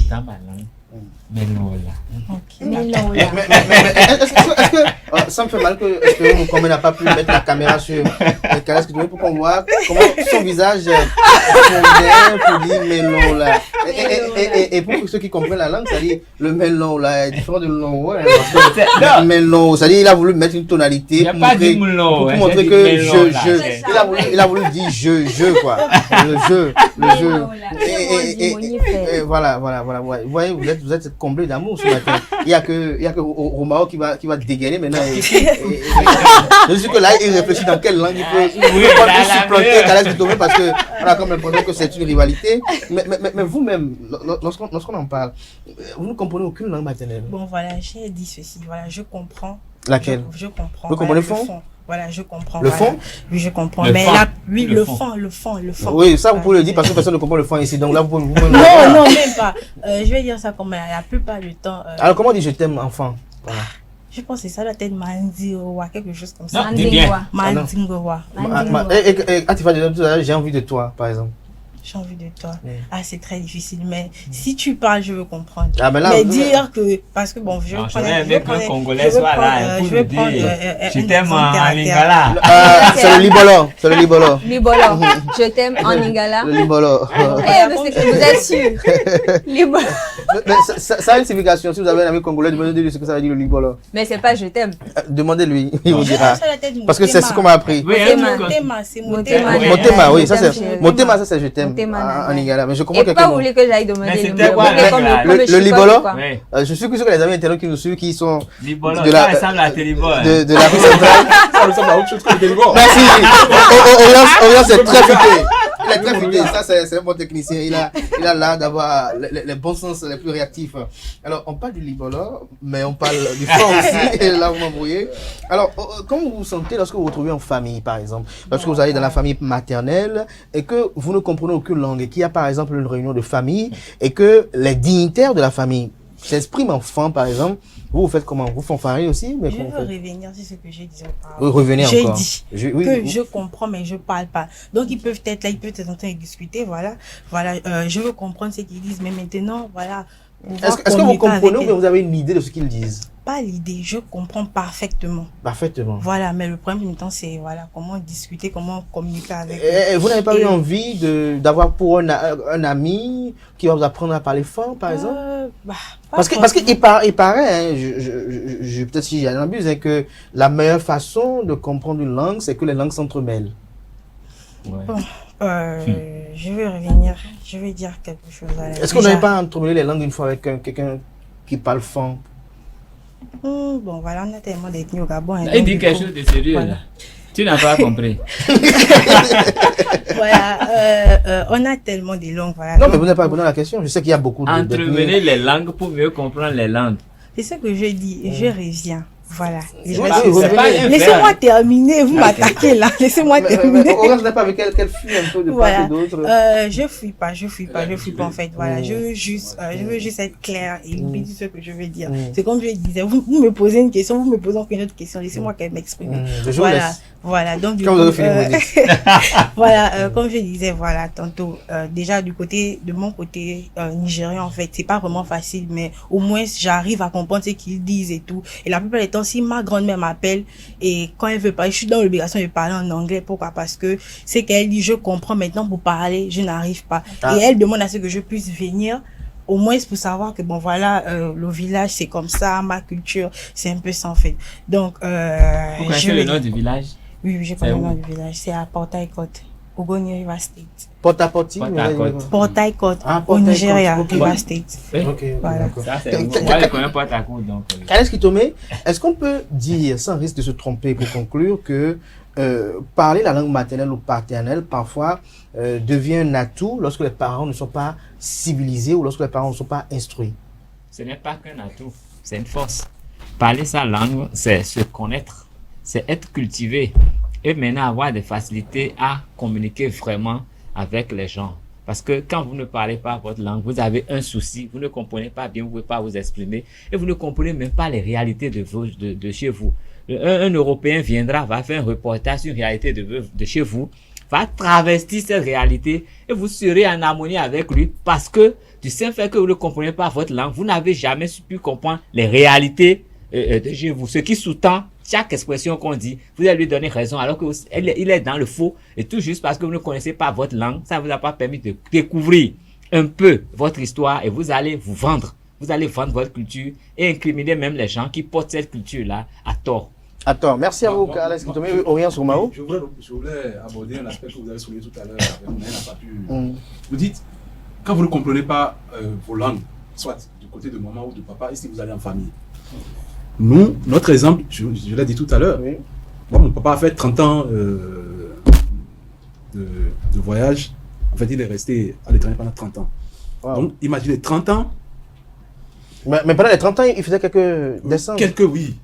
Dans ma langue. Melola. Est-ce que ça me fait mal que comme on n'a pas pu mettre la caméra sur Carles Kitome pour qu'on voit comment son visage fondait pour dire Melola. Et pour ceux qui comprennent la langue, ça dit le Melola est différent de l'on. Melo, ça dit il a voulu mettre une tonalité pour montrer que il a voulu dire je quoi. Le jeu. Et voilà. Vous voyez, vous êtes comblé d'amour ce matin. Il y a que Romao qui va dégainer maintenant. Je suis que là, il réfléchit dans quelle langue il peut supplanter Carles Kitome parce que on a comme l'impression que c'est une rivalité. Mais vous-même, lorsqu'on en parle, vous ne comprenez aucune langue maternelle. Bon, voilà, j'ai dit ceci. Voilà, je comprends. Laquelle? Je comprends. Vous comprenez le fond? Voilà, je comprends. Le fond? Oui, je comprends. Mais là, oui, le fond. Oui, ça, vous pouvez le dire parce que personne ne comprend le fond ici. Donc là, vous pouvez non, même pas. Je vais dire ça comme la plupart du temps. Alors, comment on dit je t'aime, enfant? Voilà. Je pense que ça doit être Mandingowa, quelque chose comme ça. Mandingowa. Atifa, j'ai envie de toi, par exemple. J'ai envie de toi. Ah, c'est très difficile, mais si tu parles, je veux comprendre. Ah, ben là, mais dire que, parce que bon, je prends Congolais soit là pour le dire. Je t'aime en lingala. C'est le libolo. Libolo. Je t'aime en lingala. Le libolo. Vous êtes sûr? Libolo. Ça a une signification. Si vous avez un ami congolais, demandez-lui ce que ça veut dire le libolo. Mais c'est pas je t'aime. Demandez-lui, il vous dira. Parce que c'est ce qu'on m'a appris. Motema, c'est Motema. Motema, oui, ça c'est. Motema, ça c'est je t'aime. En lingala, mais je comprends que pas voulu que j'aille demander le libolo. Je suis sûr que les amis internautes qui nous suivent, qui sont de la rue centrale, ça ressemble à autre chose que le libolo. Merci. Orion c'est très futé. Il est très futé. Ça c'est un bon technicien. Il a l'art d'avoir les bons sens les plus réactifs. Alors on parle du libolo, mais on parle du fond aussi. Et là vous m'embrouillez. Alors comment vous vous sentez lorsque vous vous retrouvez en famille, par exemple, lorsque vous allez dans la famille maternelle et que vous ne comprenez aucune langue et qu'il y a par exemple une réunion de famille et que les dignitaires de la famille s'expriment en franc, par exemple, vous faites comment? Vous fanfarez aussi? Mais je veux revenir sur ce que j'ai dit auparavant. Revenez encore. J'ai dit que je comprends, mais je parle pas. Donc ils peuvent être là, ils peuvent être en train de discuter, voilà. Je veux comprendre ce qu'ils disent, mais maintenant, voilà. Est-ce que vous comprenez ou bien vous avez une idée de ce qu'ils disent? Pas l'idée, je comprends parfaitement. Parfaitement. Voilà, mais le problème maintenant c'est voilà comment discuter, comment communiquer avec. Et vous n'avez pas eu envie d'avoir pour un ami qui va vous apprendre à parler fort, par exemple? Parce qu'il paraît, peut-être si j'en abuse, que la meilleure façon de comprendre une langue, c'est que les langues s'entremêlent. Ouais. Bon, je vais revenir, je vais dire quelque chose. Est-ce que vous n'avez pas entremêlé les langues une fois avec quelqu'un qui parle fort? Bon, voilà, on a tellement d'ethnies au Gabon. Il dit quelque chose de sérieux, voilà. Là. Tu n'as pas compris. Voilà, on a tellement de langues. Voilà. Non, mais vous n'avez pas répondu à la question. Je sais qu'il y a beaucoup de. Entremêler les langues pour mieux comprendre les langues. C'est ce que je dis, je reviens. Voilà. Laissez-moi terminer, vous m'attaquez là. Laissez-moi terminer. On ne pas avec quelle fuit un peu de part et d'autre. Je fuis pas en fait. Voilà, je veux juste être clair et vous dire ce que je veux dire. C'est comme je disais, vous me posez une question, vous me posez encore une autre question, laissez-moi qu'elle m'exprime. Voilà, donc voilà, comme je disais, voilà, tantôt, déjà de mon côté nigérien en fait, c'est pas vraiment facile, mais au moins j'arrive à comprendre ce qu'ils disent et tout. Et la plupart des temps, si ma grand-mère m'appelle et quand elle veut parler, je suis dans l'obligation de parler en anglais. Pourquoi? Parce que c'est qu'elle dit je comprends maintenant pour parler, je n'arrive pas. Et elle demande à ce que je puisse venir. Au moins pour savoir que bon voilà le village c'est comme ça, ma culture c'est un peu ça en fait. Donc vous connaissez le nom du village? Oui, je connais le nom du village, c'est à Port Harcourt, Ogoni River State. Port Harcourt au Nigeria, River State. Ok, voilà. Ça c'est moi je connais Port Harcourt donc. Carles Kitome, est-ce qu'on peut dire sans risque de se tromper pour conclure que parler la langue maternelle ou paternelle, parfois, devient un atout lorsque les parents ne sont pas civilisés ou lorsque les parents ne sont pas instruits. Ce n'est pas qu'un atout, c'est une force. Parler sa langue, c'est se connaître, c'est être cultivé et maintenant avoir des facilités à communiquer vraiment avec les gens. Parce que quand vous ne parlez pas votre langue, vous avez un souci, vous ne comprenez pas bien, vous ne pouvez pas vous exprimer et vous ne comprenez même pas les réalités de chez vous. Un Européen viendra, va faire un reportage sur une réalité de chez vous, va travestir cette réalité et vous serez en harmonie avec lui parce que du simple fait que vous ne comprenez pas votre langue, vous n'avez jamais pu comprendre les réalités de chez vous. Ce qui sous-tend chaque expression qu'on dit, vous allez lui donner raison alors qu'il est dans le faux et tout juste parce que vous ne connaissez pas votre langue, ça ne vous a pas permis de découvrir un peu votre histoire et vous allez vous vendre. Vous allez vendre votre culture et incriminer même les gens qui portent cette culture-là à tort. Attends, merci à vous, Alex Koutomé. Orient Soumao. Je voulais aborder un aspect que vous avez soulevé tout à l'heure, mais on n'a pas pu. Vous dites, quand vous ne comprenez pas vos langues, soit du côté de maman ou de papa, et si vous allez en famille. Nous, notre exemple, je l'ai dit tout à l'heure, moi, mon papa a fait 30 ans de voyage. En fait, il est resté à l'étranger pendant 30 ans. Wow. Donc, imaginez 30 ans. Mais pendant les 30 ans, il faisait quelques descentes. Oui.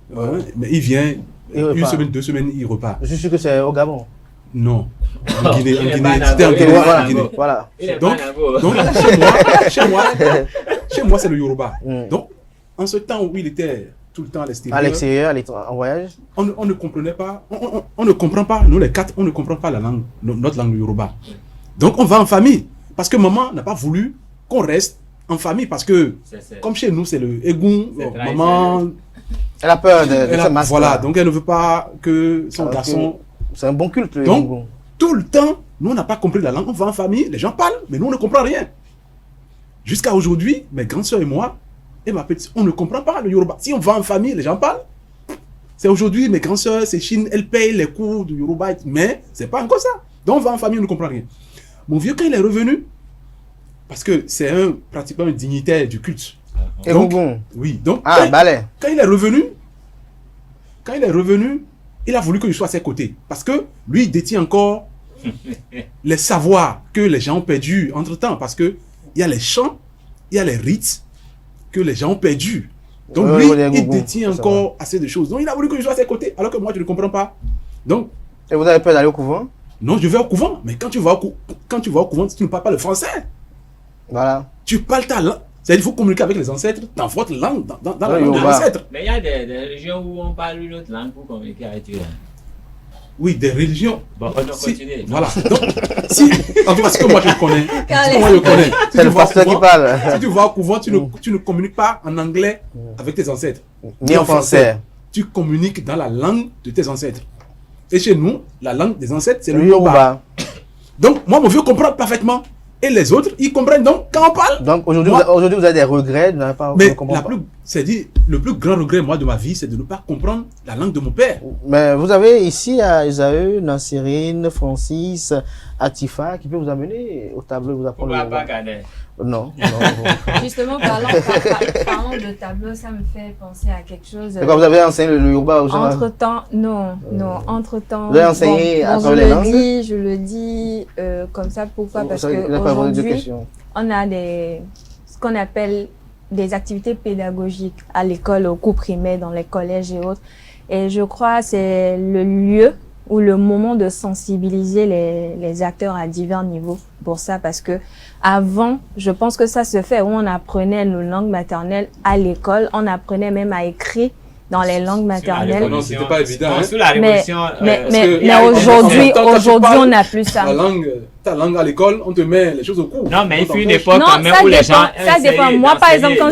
Mais il vient, une semaine, 2 semaines, il repart. Je suis sûr que c'est au Gabon. Non. En Guinée. C'était en Guinée. Voilà. Donc chez moi, c'est le Yoruba. Donc, en ce temps où il était tout le temps à l'extérieur, en voyage, on ne comprenait pas, on ne comprend pas, nous les 4, on ne comprend pas la langue, notre langue Yoruba. Donc, on va en famille. Parce que maman n'a pas voulu qu'on reste en famille parce que, comme chez nous, c'est le égout, maman... Elle a peur de cette masse. Voilà, donc elle ne veut pas que son garçon... C'est un bon culte. Donc, tout le temps, nous, on n'a pas compris la langue. On va en famille, les gens parlent, mais nous, on ne comprend rien. Jusqu'à aujourd'hui, mes grandes soeurs et moi, et ma petite, on ne comprend pas le Yoruba. Si on va en famille, les gens parlent. C'est aujourd'hui, mes grandes soeurs, c'est Chine, elles payent les cours du Yoruba, mais c'est pas encore ça. Donc, on va en famille, on ne comprend rien. Mon vieux, quand il est revenu, parce que c'est pratiquement un dignitaire du culte. Et donc, oui, donc quand il est revenu, il a voulu que je sois à ses côtés. Parce que lui, il détient encore les savoirs que les gens ont perdus entre-temps. Parce qu'il y a les chants, il y a les rites que les gens ont perdus. Donc lui, il détient encore assez de choses. Donc il a voulu que je sois à ses côtés, alors que moi, je ne comprends pas. Donc, et vous avez peur d'aller au couvent? Non, je vais au couvent. Mais quand tu vas au couvent, tu ne parles pas le français. Voilà. Tu parles ta langue. C'est-à-dire qu'il faut communiquer avec les ancêtres dans votre langue, dans la langue des ancêtres. Mais il y a des religions où on parle une autre langue pour communiquer avec eux. Oui, des religions. Bon, on doit continuer. Voilà. Donc, en tout cas, ce que moi je connais, c'est le pasteur qui parle. Si tu vas au couvent, tu ne communiques pas en anglais avec tes ancêtres. Ni en français. Tu communiques dans la langue de tes ancêtres. Et chez nous, la langue des ancêtres, c'est le Yoruba. Donc, moi, mon vieux comprend parfaitement. Et les autres, ils comprennent donc quand on parle. Donc aujourd'hui, vous avez des regrets de ne pas comprendre. Le plus grand regret, moi, de ma vie, c'est de ne pas comprendre la langue de mon père. Mais vous avez ici à Esaü, Nansirine, Francis, Atifa, qui peut vous amener au tableau, vous apprendre. Pourquoi pas Cadet? Non. Justement, parlant de tableau, ça me fait penser à quelque chose. Vous avez enseigné le Yoruba au général? Entre-temps, non, entre-temps. Vous avez enseigné à travers les langues? Je le dis comme ça, pourquoi? Parce qu'aujourd'hui, on a ce qu'on appelle des activités pédagogiques à l'école, au cours primaire, dans les collèges et autres. Et je crois que c'est le lieu ou le moment de sensibiliser les acteurs à divers niveaux pour ça, parce que avant, je pense que ça se fait où on apprenait nos langues maternelles à l'école, on apprenait même à écrire dans les langues maternelles. Non, c'était pas évident. Mais aujourd'hui, on n'a plus ça. Ta langue à l'école, on te met les choses au cours. Non, mais il fut une époque quand même où les gens. Ça dépend. Moi, par exemple, quand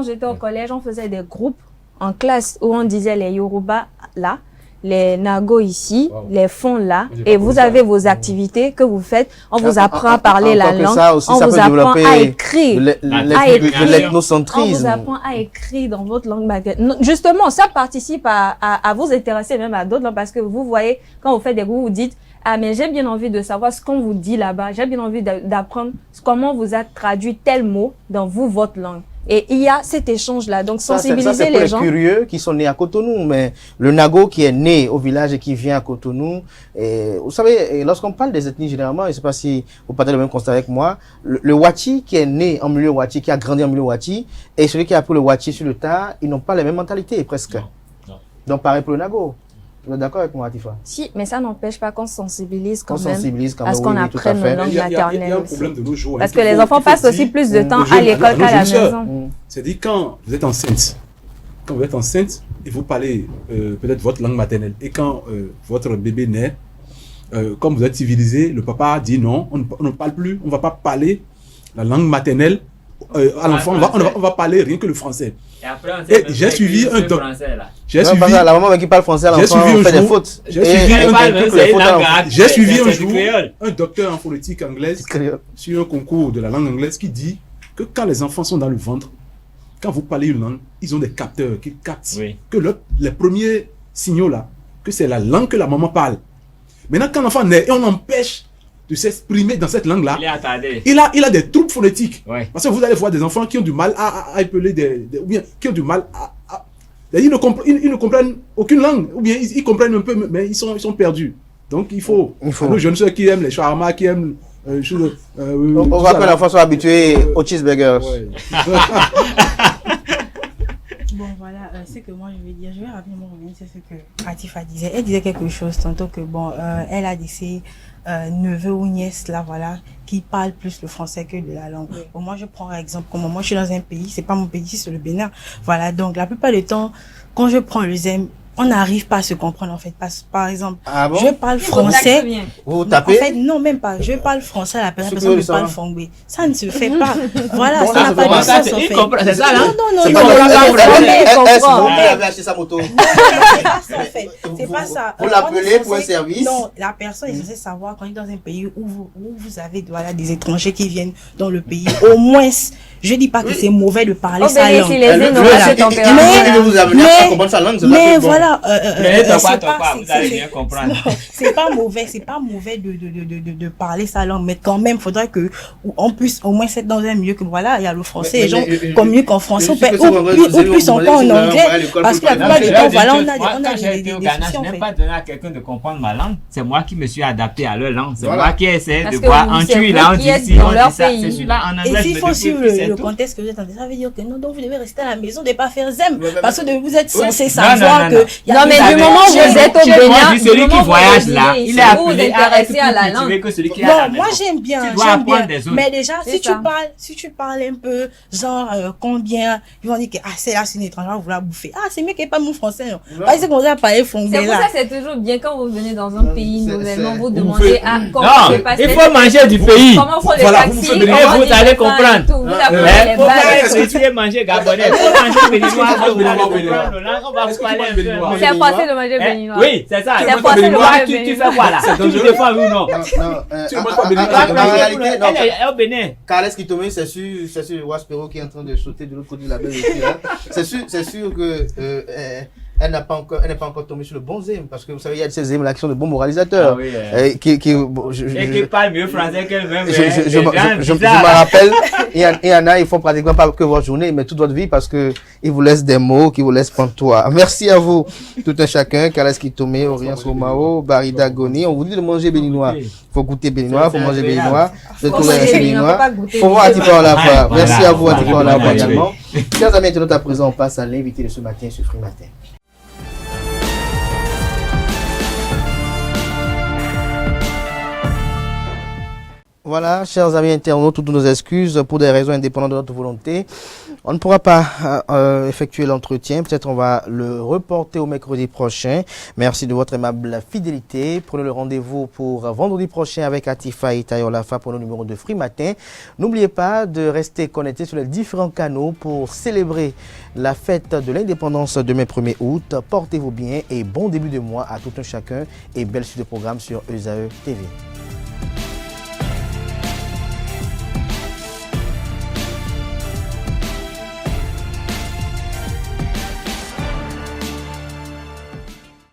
j'étais au collège, on faisait des groupes en classe où on disait les Yoruba là, les Nago ici, les fonds là, et vous avez vos activités que vous faites. On vous apprend à parler la langue, on vous apprend à écrire, l'ethnocentrisme. On vous apprend à écrire dans votre langue maternelle. Justement, ça participe à vous intéresser même à d'autres langues, parce que vous voyez, quand vous faites des groupes, vous dites, ah, mais j'ai bien envie de savoir ce qu'on vous dit là-bas, j'ai bien envie d'apprendre comment vous a traduit tel mot dans votre langue. Et il y a cet échange-là. Donc, sensibiliser c'est les gens. Les curieux qui sont nés à Cotonou, mais le Nago qui est né au village et qui vient à Cotonou, et, vous savez, lorsqu'on parle des ethnies généralement, je ne sais pas si vous partagez le même constat avec moi, le Wachi qui est né en milieu Wachi, qui a grandi en milieu Wachi, et celui qui a appris le Wachi sur le tas, ils n'ont pas les mêmes mentalités presque. Non. Donc pareil pour le Nago. Vous êtes d'accord avec moi, Atifa? Si, mais ça n'empêche pas qu'on sensibilise quand même à ce qu'on apprenne nos langues maternelles. Il y a un problème de nos jours. Parce que les enfants passent aussi plus de temps à l'école qu'à la maison. C'est-à-dire quand vous êtes enceinte, et vous parlez peut-être votre langue maternelle, et quand votre bébé naît, comme vous êtes civilisé, le papa dit non, on ne parle plus, on ne va pas parler la langue maternelle à l'enfant, on va parler rien que le français. Et j'ai suivi un docteur. La maman qui parle français à l'enfant fait des fautes. J'ai suivi un jour un docteur en phonétique anglaise sur un concours de la langue anglaise qui dit que quand les enfants sont dans le ventre, quand vous parlez une langue, ils ont des capteurs qui captent que les premiers signaux là, que c'est la langue que la maman parle. Maintenant, quand l'enfant naît et on empêche de s'exprimer dans cette langue-là, il a des troubles phonétiques. Parce que vous allez voir des enfants qui ont du mal à appeler ou bien qui ont du mal à ils ne comprennent aucune langue, ou bien ils comprennent un peu, mais ils sont perdus. Donc il faut nos jeunes soeurs qui aiment les shawarma, qui aiment on va que l'enfant soit habitué aux cheeseburgers. Bon, voilà, ce que moi je vais dire, je vais rapidement revenir sur ce que Atifa disait. Elle disait quelque chose tantôt que, bon, elle a de ses neveux ou nièces, là, voilà, qui parlent plus le français que de la langue. Bon, moi, je prends un exemple, comme moi, je suis dans un pays, c'est pas mon pays, c'est le Bénin. Voilà, donc, la plupart du temps, quand je prends le zem, on n'arrive pas à se comprendre, en fait. Par exemple, je parle français. Vous tapez? En fait, non, même pas. Je parle français à la personne me parle fongbe. Ça ne se fait pas. Voilà, ça n'a pas de sens, en fait. C'est ça, là? Non. C'est pas ça. Vous l'appelez pour un service? Non, la personne est censée savoir quand il est dans un pays où vous avez des étrangers qui viennent dans le pays. Au moins, je dis pas que c'est mauvais de parler sa langue. Mais voilà. Vous allez bien comprendre. C'est pas mauvais de parler sa langue, mais quand même, faudrait que on puisse au moins être dans un milieu que voilà, il y a le français, les gens communiquent en français, ou plus encore en anglais, parce que la plupart du temps, voilà, on a j'ai été au Ghana, je n'ai pas donné à quelqu'un de comprendre ma langue, c'est moi qui me suis adapté à leur langue, c'est moi qui essaie de voir en tu là, on dit ci, on dit ça, c'est celui-là en anglais. Et s'il faut suivre le contexte que vous êtes en train de dire, ça veut dire que non, donc vous devez rester à la maison, de ne pas faire zem, parce que vous êtes censé savoir que non, mais du moment où vous êtes au Bénin, celui qui voyage là, il est appelé à être à la langue. Bon, moi j'aime bien. Mais déjà, si tu parles un peu, genre combien, ils vont dire que c'est là, c'est une étrangère, vous la bouffer. Ah, c'est mieux qu'il n'y ait pas mon français. Parce qu'on a parlé fongbe là. C'est pour ça que c'est toujours bien quand vous venez dans un pays nouvellement, vous demandez comment se passe. Il faut manger du pays. Comment font les taxis, vous allez comprendre. Vous apprenez les bases. Vous allez manger gabonais, il faut manger béninois, on va vous parler un peu. C'est forcé de manger béninois. Oui, c'est ça. C'est forcé de manger béninois. Tu fais quoi là? Tu défends ou non? Tu ne manges pas béninois. En réalité, elle est au Bénin. Carles Kitome, c'est sûr le Waspero qui est en train de sauter de l'autre côté de la belle aussi. C'est sûr que elle n'est pas encore tombée sur le bon zème, parce que vous savez, il y a de ces zèmes là qui sont de bons moralisateurs. Et qui parlent mieux français qu'elle-même. Je me rappelle, il y en a, ils font pratiquement pas que votre journée, mais toute votre vie, parce que ils vous laissent des mots qui vous laissent pantois. Merci à vous, tout un chacun, Carles Kitome, Orient Somao, Barida Goni. On vous dit de manger béninois. Faut goûter béninois, faut manger béninois. De trouver un béninois. Faut voir Atifa Olafa. Merci à vous, Atifa Olafa également. Chers amis internautes, à présent, on passe à l'invité de ce matin sur Free Matin. Voilà, chers amis internautes, toutes nos excuses pour des raisons indépendantes de notre volonté. On ne pourra pas effectuer l'entretien. Peut-être on va le reporter au mercredi prochain. Merci de votre aimable fidélité. Prenez le rendez-vous pour vendredi prochain avec Atifa et Tayo Olafa pour le numéro de Free Matin. N'oubliez pas de rester connecté sur les différents canaux pour célébrer la fête de l'indépendance demain 1er août. Portez-vous bien et bon début de mois à tout un chacun et belle suite de programme sur ESAE TV.